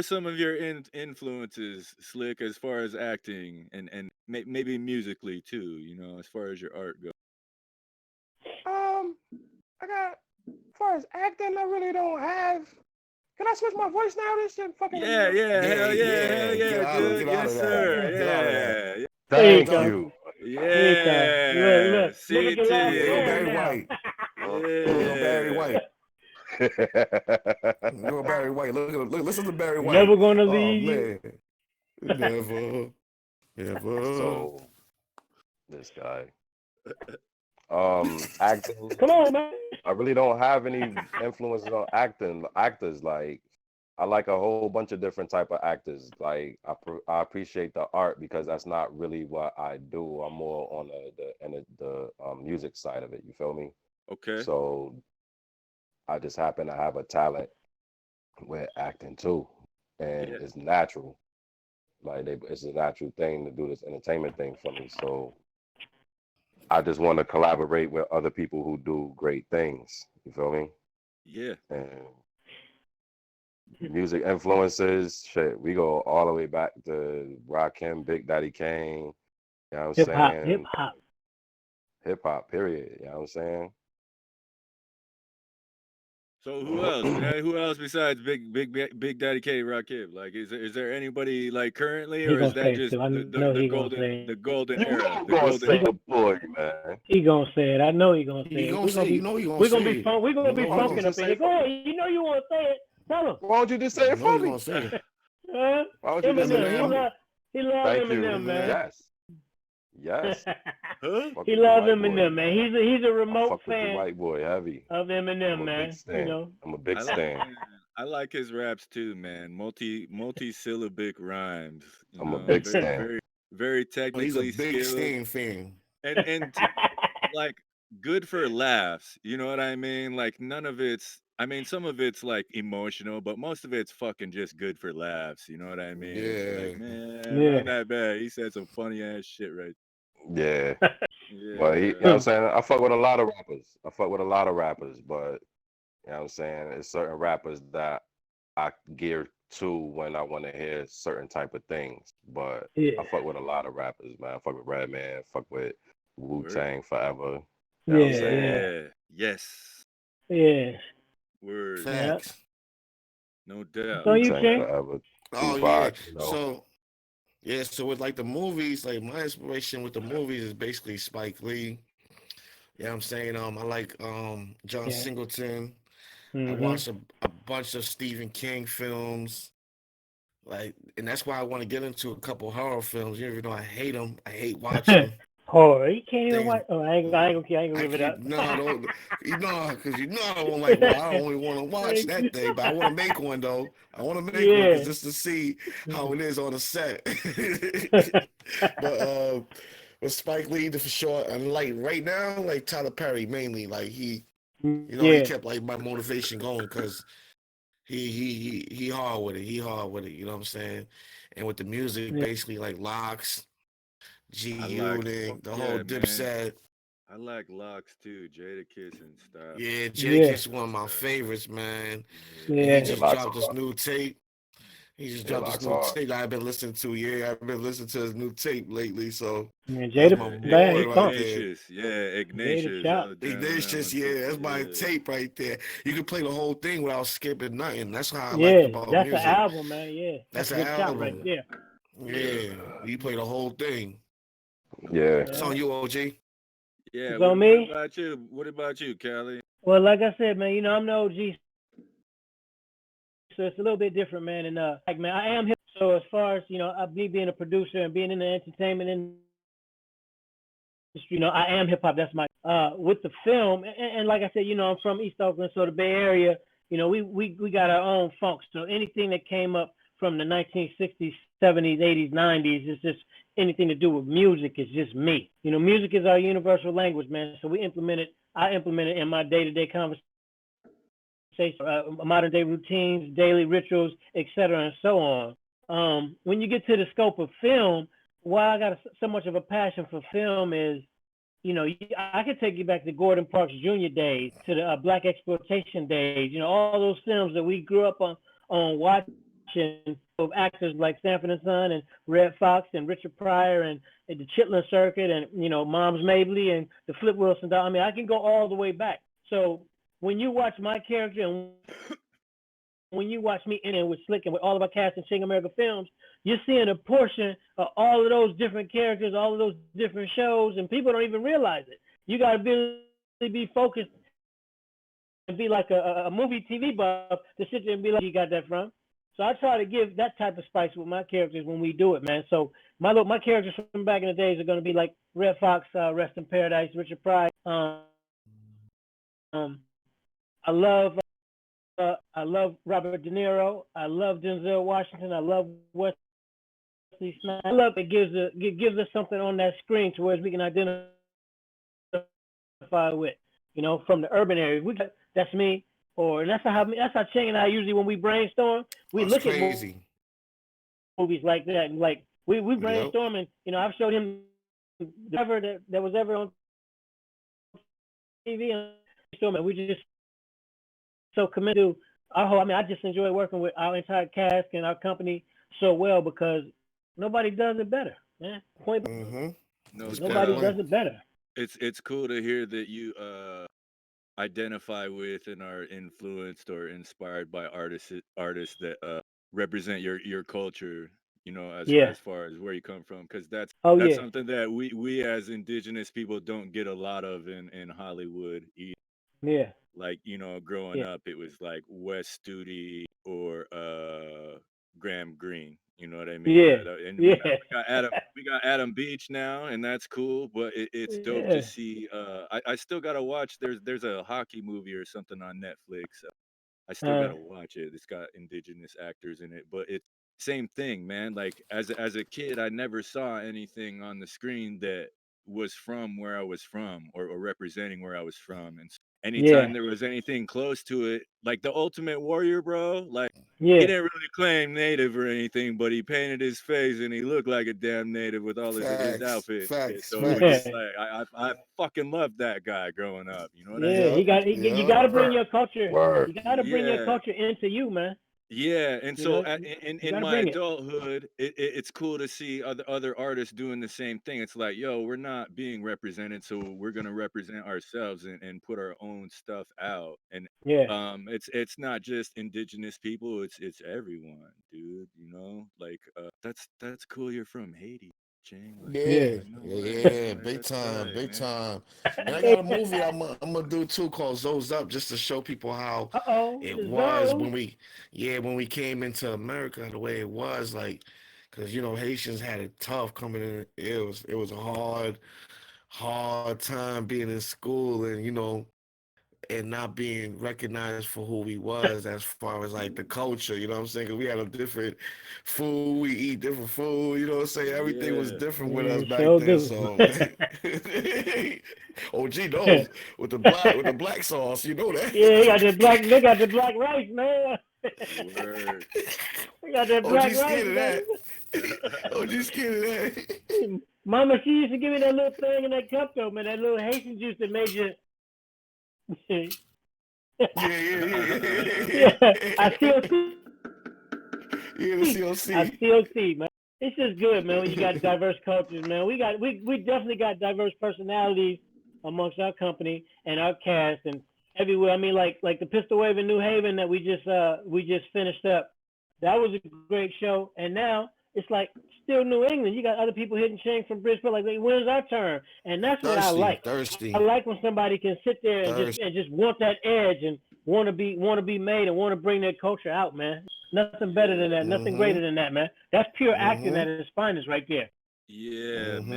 some of your influences, Slick, as far as acting and maybe musically too, you know, as far as your art goes?
I got. As far as acting, I really don't have. Can I switch my voice now? This shit fucking with me.
Yeah, yeah, hell
yeah.
yeah, dude.
Get out
Yes,
of that.
sir.
Get out of that.
Yeah.
There you
Thank
go.
you.
There you go.
Yeah.
Look at your last
You're
hair
Barry
now.
White. You're Barry
Yeah.
White. You're Barry White. Look, listen to Barry White.
Never gonna
Oh
leave you.
man, never, never.
So this guy. Acting.
Come on, man.
I really don't have any influences on actors. Like I like a whole bunch of different type of actors. Like I appreciate the art because that's not really what I do. I'm more on the music side of it. You feel me?
Okay.
So I just happen to have a talent with acting too, and
Yeah.
it's natural. Like it's a natural thing to do this entertainment thing for me. So I just want to collaborate with other people who do great things. You feel me?
Yeah.
And music influences, shit, we go all the way back to Rakim, Big Daddy Kane. You know what I'm
Hip hop, hip
saying?
hop.
Hip hop, period. You know what I'm saying?
So who else, man? Who else besides Big Daddy K, Rakim? Like, is there anybody like currently,
He
or is
gonna
that
say it
just
too. I know he gonna say it.
the golden
You
era,
know I'm
the
gonna
golden
say
era?
the boy, man.
He gonna say it. I know he gonna say
He
it.
gonna say. You know he gonna
We're gonna
say
be
it.
fun. We're gonna
You
be
know he
Why don't
funking
you
gonna.
up
just
in
say
here.
it
Go
for
ahead.
me?
You know you want to say it. Tell him.
Why don't you just say
You
it
know
for
he
me?
gonna say it.
Why don't you just say it
Eminem.
for me?
He love
Thank you.
Eminem, man.
Yes. Yes.
Huh?
Fuck
He
with the
loves
white boy.
Eminem, man. He's a
I
remote
fuck with the
fan
white boy heavy.
of Eminem,
I'm a big
man. You
stan.
know.
I'm a big
I
stan.
like I like his raps too, man. Multi-syllabic rhymes, you
I'm a
know,
big stan.
very
Oh, he's a
technically
big
skilled
Sting fan.
and like good for laughs. You know what I mean? Like none of it's I mean, some of it's like emotional, but most of it's fucking just good for laughs. You know what I mean? It's like,
Yeah.
man,
Yeah.
run that back. He said some funny ass shit right.
Yeah. But he, you know
Yeah,
what I'm saying? I fuck with a lot of rappers. I fuck with a lot of rappers, but you know what I'm saying? It's certain rappers that I gear to when I want to hear certain type of things. But
Yeah.
I fuck with a lot of rappers, man. I fuck with Redman, fuck with Wu
word.
Tang forever. You know what I'm
Yeah.
saying?
Yeah.
Yeah, yes,
Yeah.
word,
Yeah.
Facts.
no
It's
doubt.
on
Wu
you,
Tang
Ching.
forever.
Oh yeah.
Tupac, you know.
So yeah, so with like the movies, like my inspiration with the movies is basically Spike Lee. Yeah, I'm saying I like John
Yeah.
Singleton. I
Mhm.
watched a bunch of Stephen King films. Like, and that's why I want to get into a couple horror films. Even though I hate them, I hate watching
Horror. You can't even
things.
watch. Oh, I ain't gonna
I
give it up.
keep no, don't you know because you know I don't like. Well, I don't only want to watch that thing, but I want to make one though. I want to make one because
Yeah.
just to see how it is on the set. but with Spike Lee for sure, and like right now, like Tyler Perry mainly, like he
Yeah.
kept like my motivation going because he hard with it. He hard with it. You know what I'm saying? And with the music,
Yeah.
basically like Locks, G
I like,
Unit,
fuck
the whole
yeah, man.
Dipset.
I like locks too, Jada Kiss and style.
Yeah,
Yeah.
Jadakiss is one of my favorites, man. And he
Yeah.
Yeah,
just
locks
dropped this
hard.
new tape. He just
Yeah,
dropped this
locks
new
hard.
tape that I've been listening to. Yeah, I've been listening to his new tape lately. So
Man,
that's
Jada,
my
man,
boy
he
right
pump.
there.
Ignatius, yeah,
Jada
Ignatius. I
chop.
was jamming on that
Ignatius,
one too.
yeah, that's my
Yeah,
tape right there. You can play the whole thing without skipping nothing. That's how I like
Yeah,
about
that's an
music.
album, man. Yeah, that's
That's
a
an
good chop right
album.
there.
word.
Yeah, you play the whole thing.
No
Yeah.
It's
doubt.
on you, OG.
Yeah.
It's
What
on
What
me.
about you? What about you, Callie?
Well, like I said, man, I'm the OG, so it's a little bit different, man. And like, man, I am hip. So as far as me being a producer and being in the entertainment industry, I am hip hop. That's my with the film, and like I said, I'm from East Oakland, so the Bay Area. We got our own funk. So anything that came up from the 1960s, 70s, 80s, 90s is just anything to do with music is just me. Music is our universal language, man. So I implement it in my day-to-day conversation, modern day routines, daily rituals, etc., and so on. When you get to the scope of film, why I got so much of a passion for film is, I could take you back to Gordon Parks Jr. days, to the black exploitation days. All those films that we grew up on watching of actors like Sanford and Son and Red Fox and Richard Pryor and the Chitlin Circuit and Mom's Mabley and the Flip Wilson. I mean, I can go all the way back. So when you watch my character and when you watch me in it with Slick and with all of our cast in Ching America Films, you're seeing a portion of all of those different characters, all of those different shows, and people don't even realize it. You got to be focused and be like a movie TV buff to sit there and be like, you got that from? So I try to give that type of spice with my characters when we do it, man. So my characters from back in the days are going to be like Red Fox, Rest in Paradise, Richard Pryor. I love Robert De Niro. I love Denzel Washington. I love Wesley Snipes. I love it gives us something on that screen to where we can identify with. From the urban areas. That's me, or that's how Ching and I usually when we brainstorm, we
That's
look at
crazy.
movies like that and like we
Yep.
brainstorm and I've showed him the ever that was ever on TV and we just so committed to our whole. I mean, I just enjoy working with our entire cast and our company so well because nobody does it better, man. Point.
Mm-hmm.
No
That's
Nobody
point
doubt.
does
blank.
it better.
It's cool to hear that you identify with and are influenced or inspired by artists that represent your culture,
Yeah.
as far as where you come from, because
Oh
that's
yeah.
something that we as indigenous people don't get a lot of in Hollywood.
Yeah.
Like, growing
Yeah.
up, it was like Wes Studi or Graham Greene. You know what I mean?
Yeah.
And we got
Yeah.
we got Adam we got Adam Beach now, and that's cool. But it's dope to
Yeah.
see. I still gotta watch. There's a hockey movie or something on Netflix. I still
Uh,
gotta watch it. It's got indigenous actors in it, but it's same thing, man. Like as a kid, I never saw anything on the screen that was from where I was from or representing where I was from, anytime there was anything close to it, like the Ultimate Warrior, bro, like he
Yeah.
didn't really claim native or anything, but he painted his face and he looked like a damn native with all his
Facts,
outfit.
facts,
So it was just
facts.
Yeah.
like I fucking loved that guy growing up. You know what I
Yeah.
mean?
Yup,
You
yup.
got to bring
Word.
your culture.
Word.
You got to bring your
Yeah.
culture into you, man.
Yeah, and
You
so
know, you
in
got to
my
bring it.
adulthood, it's cool to see other artists doing the same thing. It's like, yo, we're not being represented, so we're gonna represent ourselves and put our own stuff out. And
Yeah.
it's not just indigenous people; it's everyone, dude. You know, like that's cool. You're from Haiti, Ching. Like,
Yeah.
Yeah,
you know
yeah,
what?
yeah,
Like
big
that's
time,
tight,
big
man.
time.
You
And I
know?
got a movie I'm gonna do too called Zoes Up, just to show people how
Uh-oh.
it
The
was
Zoes.
when we came into America, the way it was, like, because Haitians had it tough coming in. It was a hard time being in school, and and not being recognized for who we was as far as like the culture, you know what I'm saying? 'Cause we had a different food, we eat different food, you know what I'm saying? Everything was
Yeah.
different with us
Yeah,
back
sure
then.
do.
So OG knows with the black sauce, you know that.
Yeah, they got the black rice, man.
Word.
They got that
OG
black rice,
scared of
man.
that. OG scared of that.
Mama, she used to give me that little thing in that cup though, man, that little Haitian juice that made you
Yeah, yeah,
yeah, I still
yeah.
see.
Yeah, the
I
COC.
still see, man. It's just good, man, when you got diverse cultures, man. We definitely got diverse personalities amongst our company and our cast and everywhere. I mean, like the Pistol Wave in New Haven that we just finished up. That was a great show, and now it's like still New England. You got other people hitting Ching from Bridgeport, like, wait, when's our turn? And that's what I
Thirsty,
like. I
thirsty,
like when somebody can sit there
thirsty.
and just want that edge and want to be made and want to bring their culture out, man. Nothing better than
Yeah.
that. Nothing
Mm-hmm.
greater than that, man. That's pure acting
Mm-hmm.
at its finest, right there.
Yeah,
Mm-hmm.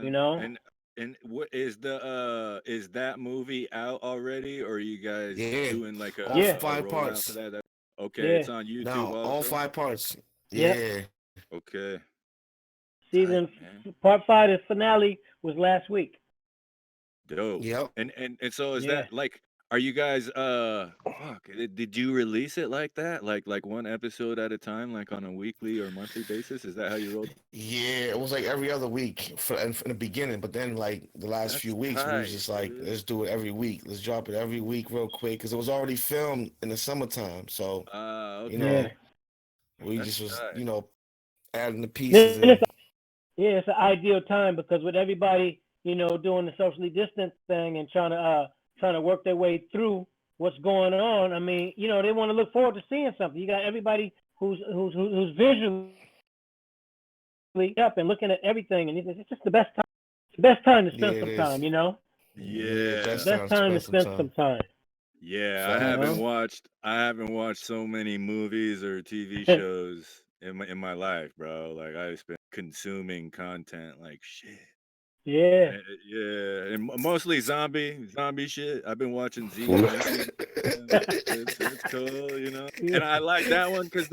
You
man.
know?
And what is that movie out already, or are you guys
Yeah.
doing like
All
Yeah,
a
five
rollout for
parts.
that? Okay,
yeah.
it's on YouTube
Now, all
also.
5 parts.
Yep.
Yeah.
Okay, tight,
Season
man.
part 5, the finale was last week.
Dope.
Yep.
And so is
Yeah.
that like, are you guys fuck, did you release it like that? Like one episode at a time, like on a weekly or monthly basis? Is that how you rolled?
Yeah, it was like every other week in the beginning, but then like the last few
That's
weeks, we was
tight,
just like,
dude.
let's do it every week. Let's drop it every week real quick because it was already filmed in the summertime. So, you
Yeah.
Okay.
know, we
That's
just was,
tight.
adding the pieces
Then
in.
it's an ideal time because with everybody, doing the socially distant thing and trying to work their way through what's going on. I mean, they want to look forward to seeing something. You got everybody who's visually up and looking at everything, and it's just the best time. It's the best time to
Yeah,
spend
it
some
is.
time.
Yeah,
It's the
best
Yeah.
best
time to
time to
spend some
spend some
time.
time.
Yeah,
You
Facts.
know.
I haven't watched so many movies or TV shows in my life, bro. Like I've been consuming content like shit.
Yeah.
Yeah, and mostly zombie shit. I've been watching Z20. It's cool, you know.
Yeah.
And I like that one because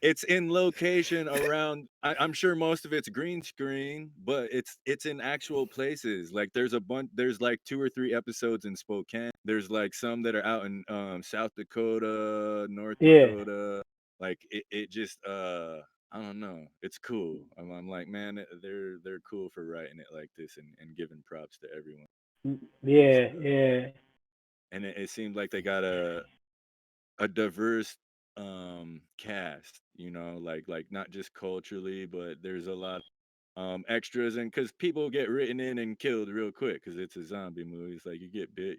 it's in location around. I'm sure most of it's green screen, but it's in actual places. Like there's a bunch. There's like 2 or 3 episodes in Spokane. There's like some that are out in South Dakota, North
Yeah.
Dakota. Like it just I don't know. It's cool. I'm like, man, they're cool for writing it like this and giving props to everyone. It's,
Yeah. Yeah.
and it seemed like they got a diverse cast, you know, like not just culturally, but there's a lot extras, and because people get written in and killed real quick because it's a zombie movie. It's like you get bit,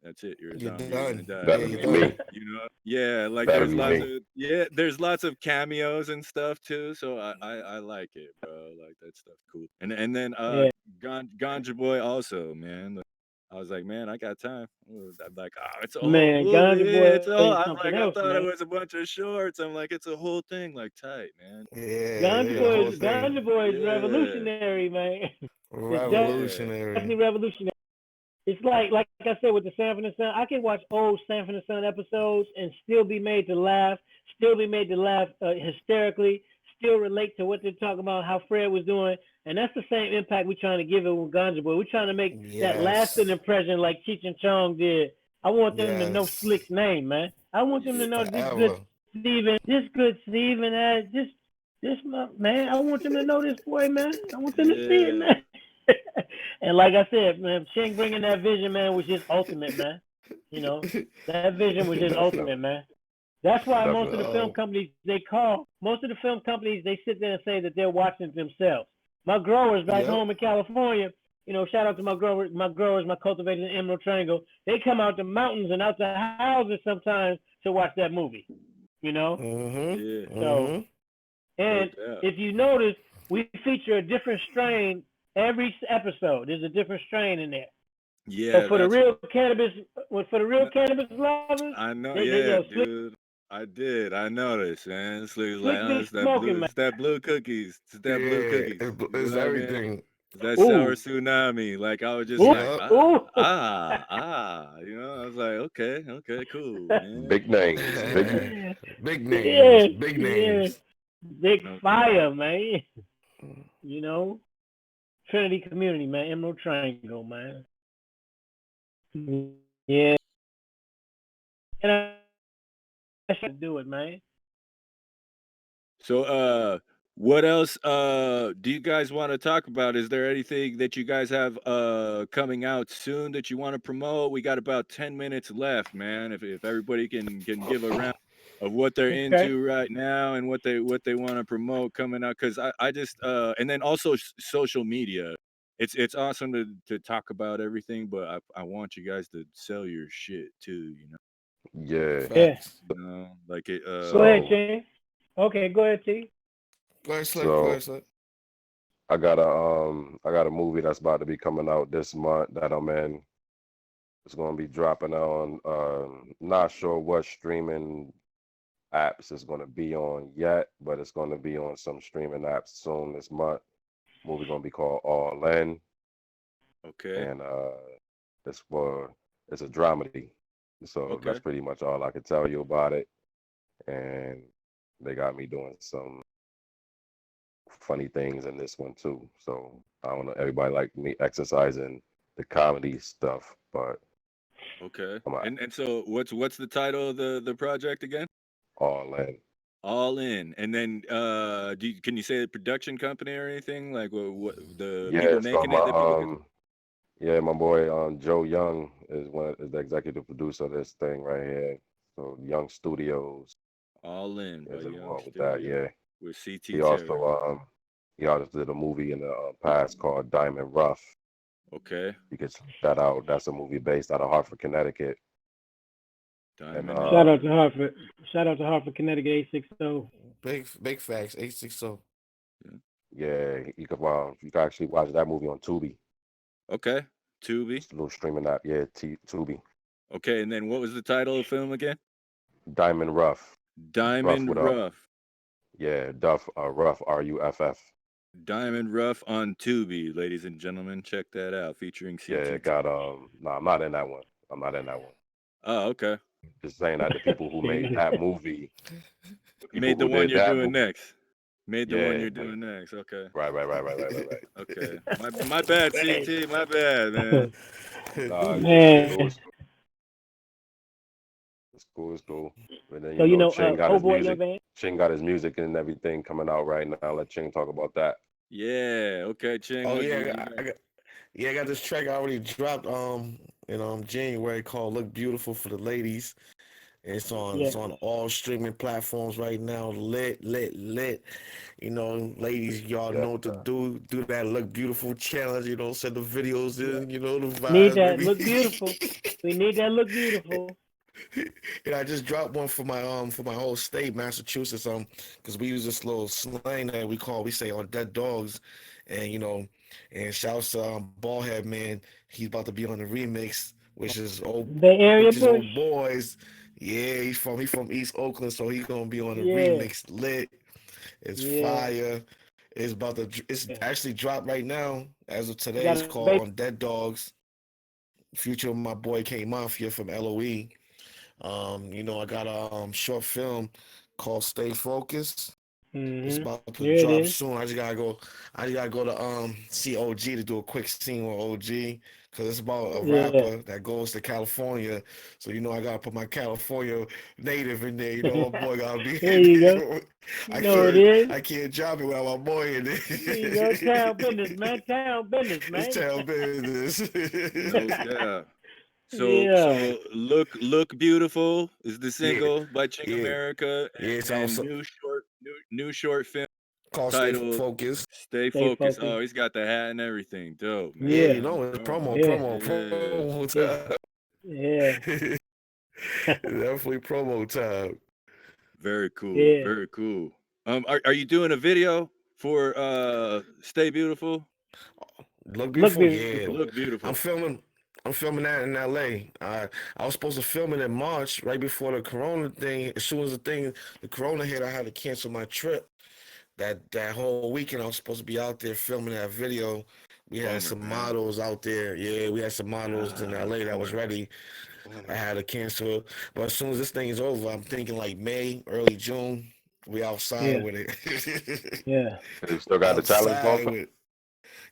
that's it, you're a
You're
zombie, you're gonna
done.
die.
Yeah,
That'll
you're
be
done.
me.
You know, yeah, like
That'll be me.
there's lots of cameos and stuff too. So I like it, bro. Like that stuff cool. And then
Yeah.
Ganja Boy also, man. Like, I was like, man, I got time. I'm like, oh, it's a whole
Man,
movie.
Ganja
Yeah,
Boy
it's a whole.
is
I'm
something
like, I
else,
thought it
man.
was a bunch of shorts. I'm like, it's a whole thing, like tight, man.
Yeah,
Ganja
yeah, the
Boy
whole
is
thing.
Ganja Boy is
Yeah,
revolutionary, man. It's
yeah,
definitely
Revolutionary.
revolutionary. It's like I said with the Sanford and Son. I can watch old Sanford and Son episodes and still be made to laugh, hysterically, still relate to what they're talking about, how Fred was doing, and that's the same impact we're trying to give it with Ganja Boy. We're trying to make that lasting
Yes.
impression like Cheech and Chong did I want them to know
Yes.
Slick's name, man. I want them to know this good
Forever.
Steven, this man. I want them to know this boy, man. I want them to see it,
Yeah.
man. And like I said, man, Ching bringing that vision, man, was just ultimate, man. You know, that vision was just
Definitely,
ultimate, man. That's why most of
definitely.
the film
Oh,
companies most of the film companies they sit there and say that they're watching themselves. My growers back
yep.
home in California, shout out to my cultivators in Emerald Triangle. They come out the mountains and out the houses sometimes to watch that movie. You know,
Yeah.
so
Mm-hmm.
No
and
doubt.
if you notice, we feature a different strain every episode. There's a different strain in there. So
Yeah,
for the
that's
real cannabis,
no,
lovers,
I know.
they
Yeah,
yo Slick
dude. I did. I noticed, man. This looks like,
Slick
oh,
be smoking, man.
it's that blue cookies. It's that blue
Yeah,
cookies. You
it's
know what I mean?
everything.
It's that sour
Ooh,
tsunami. Like I was just
ooh,
like,
Yep.
ooh.
I was like, okay, okay, cool, man.
Big names, big
Yeah,
Big names.
yeah,
Big
yeah.
names.
Big
Okay.
fire, man. You know, Trinity Community, man. Emerald Triangle, man. Yeah, and I should do it, man.
So, what else do you guys want to talk about? Is there anything that you guys have coming out soon that you want to promote? We got about 10 minutes left, man. If everybody can give a round of what they're
Okay.
into right now and what they want to promote coming out, cuz I just and then also social media. It's awesome to talk about everything, but I want you guys to sell your shit too,
Yeah.
Yeah.
Facts.
like it
Go ahead,
So,
Ching. Okay, go ahead, T.
Go ahead, Slick. Go
so
ahead, Slick.
I got a movie that's about to be coming out this month that I'm in. It's gonna be dropping on not sure what streaming apps it's gonna be on yet, but it's gonna be on some streaming apps soon this month. Movie gonna be called All In,
okay.
and it's a dramedy. So that's
Okay.
pretty much all I can tell you about it. And they got me doing some funny things in this one too. So I don't know. Everybody like me exercising the comedy stuff, but
Okay.
I'm
And so what's the title of the project again?
all in.
All in. And then can you say the production company or anything? Like what the people
Yeah. So
making it that people can
yeah, my boy Joe Young is the executive producer of this thing right here. So Young Studios
All in by
is
Young
involved with that.
Studio
Yeah.
with CT
He also
Terry.
he also did a movie in the past called Diamond Rough.
Okay.
You can check that out. That's a movie based out of Hartford, Connecticut. And
Diamond
Shout
Rough.
out to Hartford. Shout out to Hartford, Connecticut 860.
Big facts. 860.
Yeah.
yeah, you can actually watch that movie on Tubi.
Okay. Tubi.
It's a little streaming app. Yeah, Tubi.
Okay, and then what was the title of the film again?
Diamond Rough. Rough with
Diamond
a
Rough.
Duff Rough RUFF.
Diamond Rough on Tubi, ladies and gentlemen. Check that out, featuring
Yeah,
CT
it
Terry.
got no, I'm not in that one. I'm not in that one.
Oh, okay.
Just saying that the people who made
See,
that movie, the people
Made the
who
one
did
you're
that
doing
movie,
next. Made the one
yeah,
you're doing next. Okay.
right.
Okay. My bad,
man.
CT. My bad, man.
Nah, it's
Man.
cool. It's cool. It's cool. And then
So, oh boy, young man.
Ching got his music and everything coming out right now. Let Ching talk about that.
Yeah. Okay, Ching.
Oh
What
yeah,
you got?
I got this track I already dropped in January called "Look Beautiful" for the ladies.
Yeah.
It's on all streaming platforms right now. Lit. Ladies, y'all
Yes,
know what to
sir.
do. Do that "Look Beautiful" challenge. Send the videos
Yeah.
in. The
Need
vibes,
that
baby.
look beautiful. We need that look beautiful.
And I just dropped one for my whole state, Massachusetts, because we use this little slang that we say on dead dogs, and and shouts to Ballhead man, he's about to be on the remix,
Bay Area
which is
push.
old boys. Yeah, he from East Oakland, so he gonna be on the
Yeah.
remix. Lit, it's
Yeah.
fire. It's
Yeah.
actually dropped right now as of
You
today.
got
It's
a
called
baby.
on Dead Dogs. Future of my boy K Mafia from LOE. I got a short film called Stay Focused. It's
Mm-hmm.
about to
There it
drop
is.
soon. I just gotta go to see OG to do a quick scene with OG because it's about a
Yeah.
rapper that goes to California. So you know, I gotta put my California native in there. You know, my boy gotta be
There
in
you go.
there.
You know it is.
I can't drop it without my boy in
There you go.
there.
Town business, man. Town business,
It's
man.
town business.
No doubt. So
Yeah.
so look beautiful is the
Yeah,
single by Ching
yeah,
America,
yeah. It's
and
also
new short film
called Stay
titled
Focused.
Stay
Stay
Focused.
focused.
Oh, he's got the hat and everything. Dope,
Yeah, you
Yeah.
man.
know, it's
Promo.
Yeah.
Yeah.
promo
Yeah.
time.
Yeah.
Definitely promo time.
Very cool.
Yeah.
Very cool. Are you doing a video for Stay Beautiful?
Look
Look
beautiful, yeah.
beautiful.
Look
I'm
beautiful.
filming. I'm filming that in LA. I was supposed to film it in March, right before the Corona thing. As soon as the Corona hit, I had to cancel my trip. That whole weekend, I was supposed to be out there filming that video. We had
Bummer,
some
man.
models out there. Yeah, we had some models in
Ah,
LA that was
bummer.
ready. I
Bummer.
had to cancel. But as soon as this thing is over, I'm thinking like May, early June. We outside
Yeah.
with it.
Yeah.
You still got the challenge going
Outside
for?
with.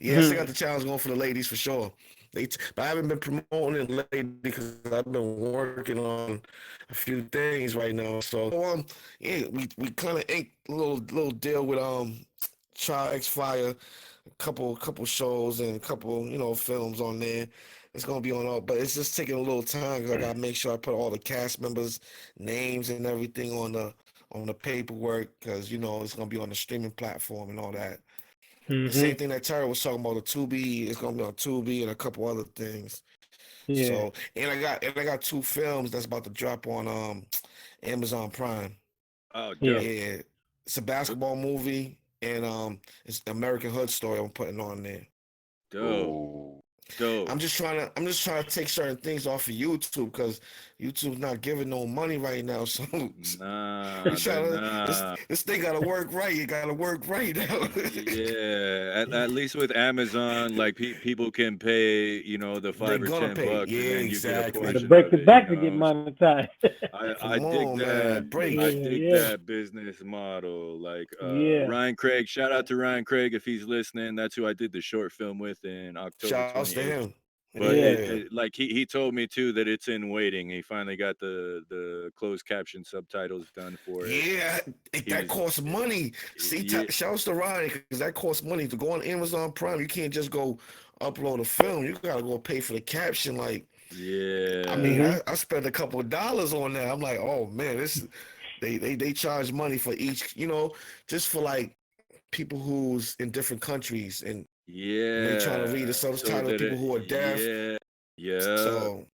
Yeah, I still got
Mhm.
the challenge going for the ladies for sure. But I haven't been promoting it lately because I've been working on a few things right now. So yeah, we kind of inked a little deal with Child X Fire, a couple shows and a couple films on there. It's gonna be on all, but it's just taking a little time because I gotta make sure I put all the cast members' names and everything on the paperwork because it's gonna be on the streaming platform and all that. The same
Mhm.
thing that Terry was talking about, the Tubi, it's gonna be on Tubi and a couple other things.
Yeah.
So, and I got two films that's about to drop on Amazon Prime.
Oh,
Yeah.
dope.
Yeah, it's a
What
basketball movie and it's the American Hood story I'm putting on there.
dope.
Ooh.
Dope.
I'm just trying to take certain things off of YouTube because YouTube's not giving no money right now. So we
Nah, they're
trying to
not.
this thing gotta work right. It gotta work right now.
Yeah, at least with Amazon, like people can pay, the
They
5 or
gonna
10
pay.
bucks, and
Yeah,
then you get a
Got to
exactly.
portion
break
of
the
it,
back to get monetized.
I
Come
dig
on,
that.
man. Break.
I
Yeah.
dig
Yeah.
that business model. Like
Yeah.
Ryan Craig, shout out to Ryan Craig if he's listening. That's who I did the short film with in October
Shouts to
28th.
him.
But
Yeah.
Yeah.
like he told me too that it's in waiting. He finally got the closed caption subtitles done for it.
Yeah,
He
that
was
costs money. See,
yeah,
shouts to Ryan because that costs money to go on Amazon Prime. You can't just go upload a film. You gotta go pay for the caption. Like, I
yeah.
mean,
Mhm.
I spent a couple of dollars on that. I'm like, oh man, this they charge money for each, just for like people who's in different countries and they trying to read the
Yeah, so
subtitles.
that
People
it
who are deaf,
yeah, yeah,
so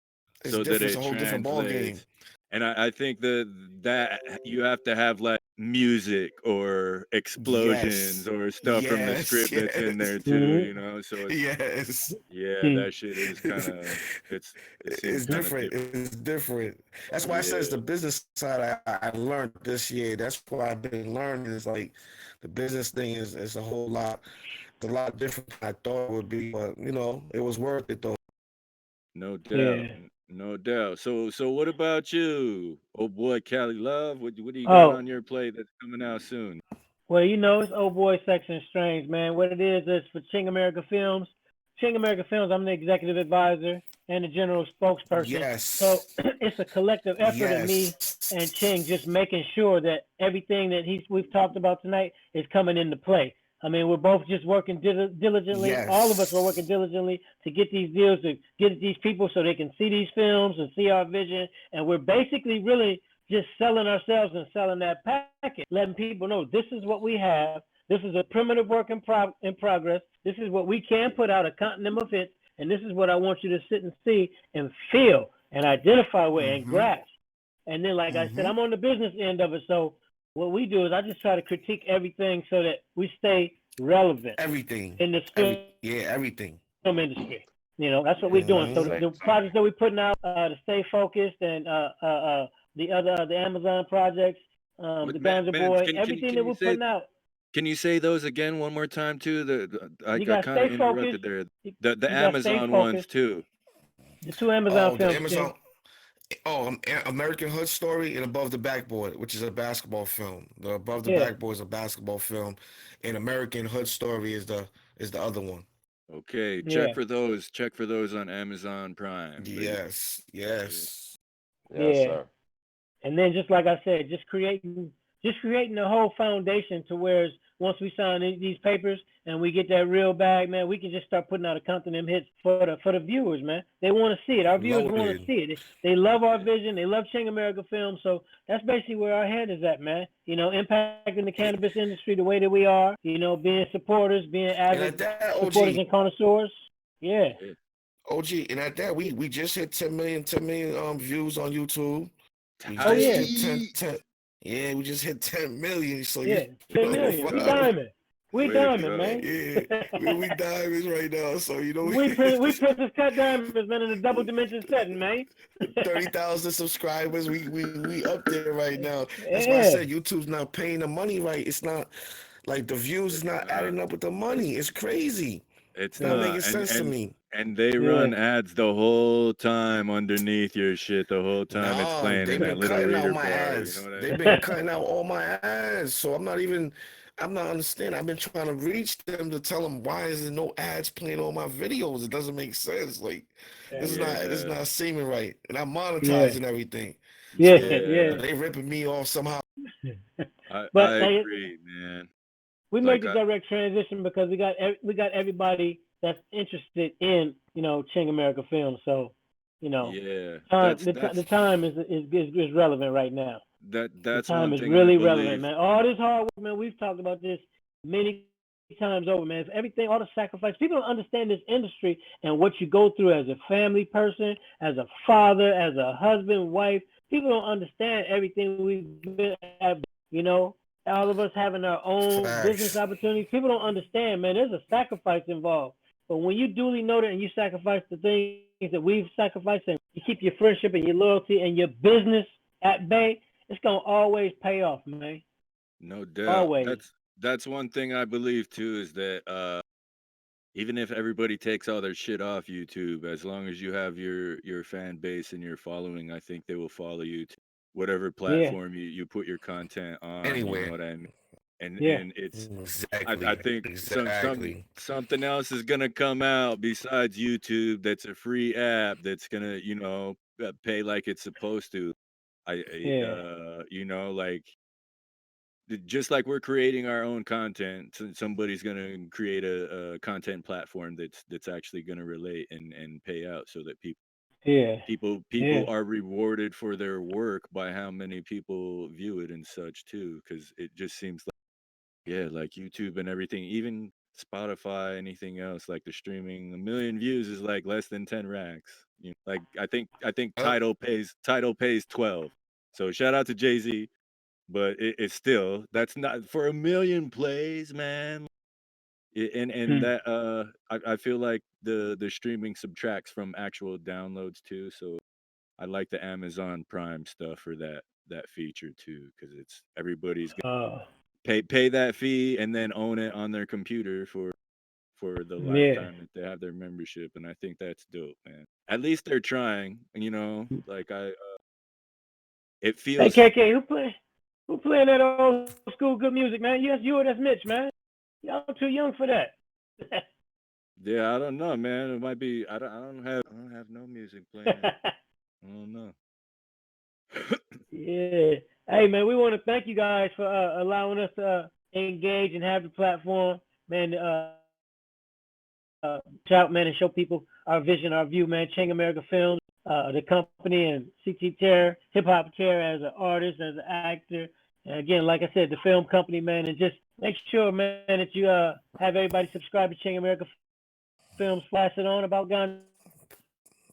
it's
so that
different. It's a
it
whole different ball game.
translates. And I think that you have to have like music or explosions
Yes,
or stuff from the
yes,
script that's in
yes.
there too,
Mhm.
so it's
Yes.
yeah,
Hmm.
that shit is kind of it seems
It's
kind of
different.
different.
It's different. That's why I said it's
Yeah.
the business side I learned this year. That's what I've been learning is like the business thing is a whole lot. It's a lot different than I thought it would be, but it was worth it though.
No doubt.
Yeah.
No doubt. So what about you? Oh boy, Cali Love, what do you got
Oh,
on your plate that's coming out soon?
well, it's old boy section strange, man. What it is for Ching America Films. Ching America Films, I'm the executive advisor and the general spokesperson. So
Yes.
it's a collective effort of me and
Yes.
Ching just making sure that everything that we've talked about tonight is coming into play. I mean, we're both just working diligently. All of us are working
Yes.
diligently to get these deals, to get these people so they can see these films and see our vision. And we're basically really just selling ourselves and selling that package, letting people know this is what we have. This is a primitive work in progress. This is what we can put out a continent of hits, and this is what I want you to sit and see and feel and identify with and
Mm-hmm.
grasp. And then, like I said,
Mm-hmm.
I'm on the business end of it. So what we do is I just try to critique everything so that we stay relevant
Everything.
in this film
Everything.
industry. That's what we're doing. So
Mm-hmm.
the
Same.
projects that we're putting out, to stay focused, and the Amazon projects, the
What
Ganja
man,
Boy,
can
everything
can
that
you
we're
say
putting out.
those again one more time too? I
You
got
got
kind of
Stay
interrupted
Focused.
there.
You,
The
you got Stay
Amazon ones
Focused.
too.
The two Amazon
Oh, the
films, King.
Amazon. Oh, American Hood Story and Above the Backboard, which is a basketball film. The Above the
Yeah.
Backboard is a basketball film, and American Hood Story is the other one.
Okay,
Yeah,
check for those on Amazon Prime, ladies.
Yes,
Yeah.
yes.
Yes,
yeah.
sir.
And then just like I said, just creating the whole foundation to where once we sign these papers and we get that real bag, man, we can just start putting out a count of them hits for the viewers, man. They want to see it. Our viewers want to
Loaded.
see it. They love our
Yeah.
vision. They love Ching America Film. So that's basically where our head is at, man. Impacting the cannabis industry the way that we are. Being supporters, being
And
avid
at that,
supporters
OG,
and connoisseurs. Yeah,
Yeah.
OG, and at that, we just hit 10 million views on YouTube. We
oh
just
yeah,
hit
Tight.
10. Yeah, we just hit 10 million. So you
yeah. 10 million. We
know,
diamond. We
Way to
diamond,
go.
man.
yeah, we diamonds right now. So
we Princess Cut Diamonds, man, in a double dimension setting, man.
30,000 subscribers. We up there right now. That's why I
Yeah,
said YouTube's not paying the money right. It's not like the views is
It's
not
not.
adding up with the money. It's crazy.
It's
It's not
yeah,
making
not.
sense to me.
And they
yeah,
run ads the whole time underneath your shit. The whole time it's
Nah,
playing in
they've
that
been
little
cutting out
reader
my
bar. You know
ads.
what I
They've
mean?
been cutting out all my ads. So I'm not understanding. I've been trying to reach them to tell them why is there no ads playing on my videos? It doesn't make sense. Like this is
Yeah.
not seeming right. And I'm
yeah,
monetizing everything.
yeah,
So
Yeah.
yeah.
they ripping me off somehow.
I
But like,
agree, man.
we made
Like
the
I
direct transition because we got everybody that's interested in Ching America Film. So you know,
yeah.
time
That's
the time is relevant right now. The
that's
time
one
is
thing I
really relevant,
believe.
man. All this hard work, man. We've talked about this many times over, man. Everything, all the sacrifice. People don't understand this industry and what you go through as a family person, as a father, as a husband, wife. People don't understand everything we've been at, you know. All of us having our own business
Facts.
opportunities. People don't understand, man. There's a sacrifice involved. But when you duly know that and you sacrifice the things that we've sacrificed and you keep your friendship and your loyalty and your business at bay, it's gonna always pay off, man.
No doubt.
Always.
That's one thing I believe too is that even if everybody takes all their shit off YouTube, as long as you have your fan base and your following, I think they will follow you to whatever
Yeah.
platform you put your content on. You know
Anyway.
what I mean?
Yeah.
And it's I
Exactly.
think
Exactly.
something else is gonna come out besides YouTube that's a free app that's gonna pay like it's supposed to.
Yeah.
Like just like we're creating our own content, somebody's gonna create a content platform that's actually gonna relate and pay out so that
Yeah.
people
Yeah.
are rewarded for their work by how many people view it and such too. Because it just seems like like YouTube and everything, even Spotify, anything else like the streaming, 1 million views is like less than 10 racks. Like I think
Yep.
Title pays 12. So shout out to Jay-Z, but it's still that's not for 1 million plays, man. And
Hmm.
that I feel like the streaming subtracts from actual downloads too. So I like the Amazon Prime stuff for that feature too, because it's everybody's gonna
Uh,
pay that fee and then own it on their computer for the
yeah.
lifetime that they have their membership, and I think that's dope, man. At least they're trying, like it
Hey
feels.
KK, who playing that old school good music, man? Yes, you or that's Mitch, man. Y'all too young for that.
Yeah, I don't know, man. It might be. I don't have no music playing. I don't know.
Yeah. Hey man, we want to thank you guys for allowing us to engage and have the platform, man. Shout, man, and show people our vision, our view, man. Chang America Films, the company, and CT Terror, Hip Hop Terror as an artist, as an actor. And again, like I said, the film company, man, and just make sure, man, that you have everybody subscribe to Chang America Films. Flash it on about Ganja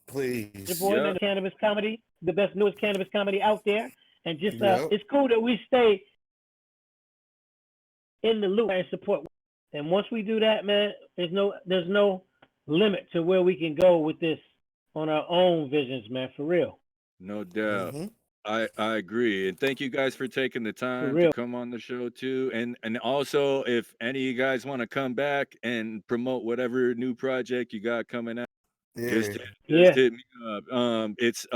Boy, man,
Please.
the
Yep.
cannabis comedy, the best newest cannabis comedy out there. And just
Yep.
it's cool that we stay in the loop and support. And once we do that, man, there's no limit to where we can go with this on our own visions, man. For real,
No doubt.
Mm-hmm.
I agree. And thank you guys for taking the
for
time to
real.
come on the show too. And also if any of you guys want to come back and promote whatever new project you got coming out, just
Yeah.
hit, just
Yeah,
hit me up. It's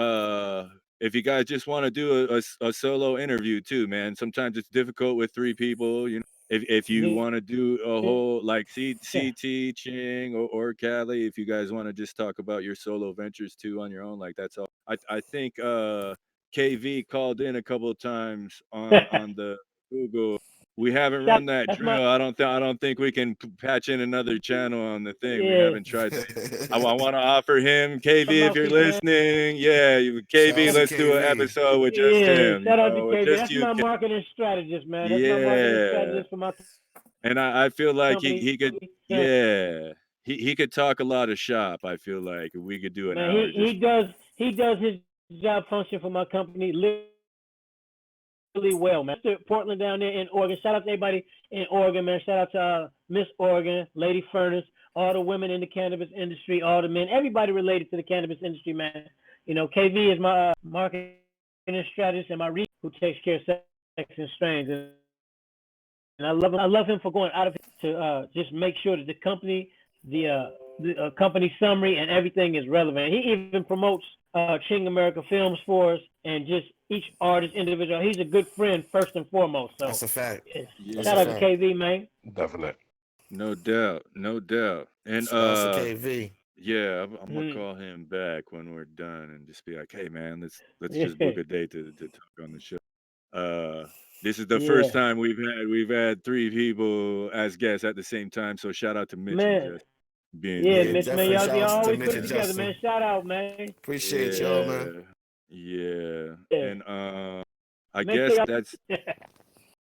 if you guys just want to do a solo interview too, man. Sometimes it's difficult with 3 people. if you want to do a
Yeah.
whole like CT Ching or Cali, if you guys want to just talk about your solo ventures too on your own, like that's all. I think KV called in a couple of times on the Google. We haven't
Shout,
run that
that's my
drill. I don't think we can patch in another channel on the thing. We
yeah
haven't tried that. I want to offer him KV if you're
mouthpiece, man.
listening. Yeah,
Shout
KV.
out to
Let's do an
KV.
episode with just
Yeah,
him. You
shout out to
know, with
KV.
just
That's
you.
my marketing strategist, man. That's my marketing
Yeah,
strategist for my
and I feel like
company.
he could,
Yeah,
yeah, he could talk a lot of shop. I feel like if we could do an
man.
hour just
He does his job function for my company really well, man. Portland down there in Oregon. Shout out to everybody in Oregon, man. Shout out to Miss Oregon, Lady Furnace, all the women in the cannabis industry, all the men, everybody related to the cannabis industry, man. You know, KV is my marketing strategist and my who takes care of sex and strains. And I love him for going out of to just make sure that the company, the company summary and everything is relevant. He even promotes Ching America Films for us and just each artist individual. He's a good friend first and foremost. So
That's a fact.
yeah,
shout out to KV, man.
Definite.
no doubt, no doubt. And
Shout out to KV.
yeah, I'm gonna call him back when we're done and just be like, hey man, let's
Yeah,
just book a date to talk on the show. Uh, this is the first
yeah,
time we've had three people as guests at the same time. So shout out to Mitch and
man.
Jess being
Yeah,
Yeah,
here.
Mitch, man,
definitely. Shout
y'all
out to
always
Mitch
put it
and
together, man.
Justin.
Shout out, man.
Appreciate y'all, man.
Yeah, yeah,
Yeah.
and I
Make sure
guess
y'all.
that's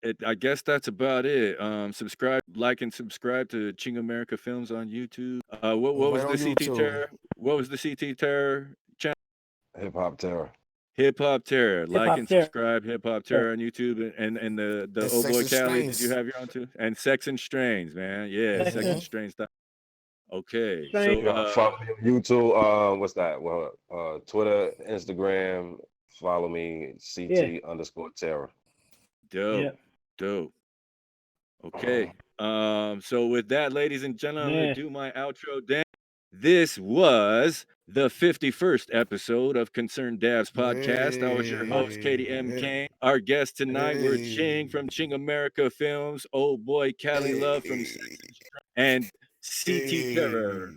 it. I guess that's about it. Subscribe, like, and subscribe to Ching America Films on YouTube. What
Right
was
on
the CT
YouTube.
Terror? What was the CT Terror channel?
Hip hop terror.
Hip Hop Terror.
Hip
Like
hop
and
there.
subscribe. Hip Hop Terror on YouTube and the
And
Oh
Sex
Boy
and
Cali. Did you
Strains.
have your own too? And Sex and Strains, man. Yeah, Sex and
Mm-hmm.
Strains. Okay,
Strain.
You
so
gotta follow me on YouTube. What's that? Well, Twitter, Instagram. Follow me,
Yeah,
CT_terror.
yeah,
dope, dope. Okay. So with that, ladies and gentlemen, I'm gonna
man.
do my outro dance. This was the 51st episode of Concerned Dabs podcast. I was your host, Katie M.
Hey,
Kane. Our guests tonight were Ching
hey,
from Ching America Films, Old Boy Cali Love from Sex
hey,
and CT Terror
hey,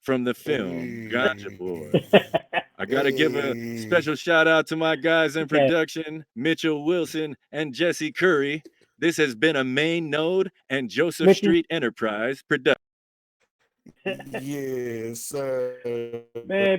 from the film Gotcha Boy.
hey,
I got to give a
hey.
special shout out to my guys in
Okay,
production, Mitchell Wilson and Jesse Curry. This has been a Main Node and Joseph
Mitch and
Street Enterprise production.
Yes, sir.
man.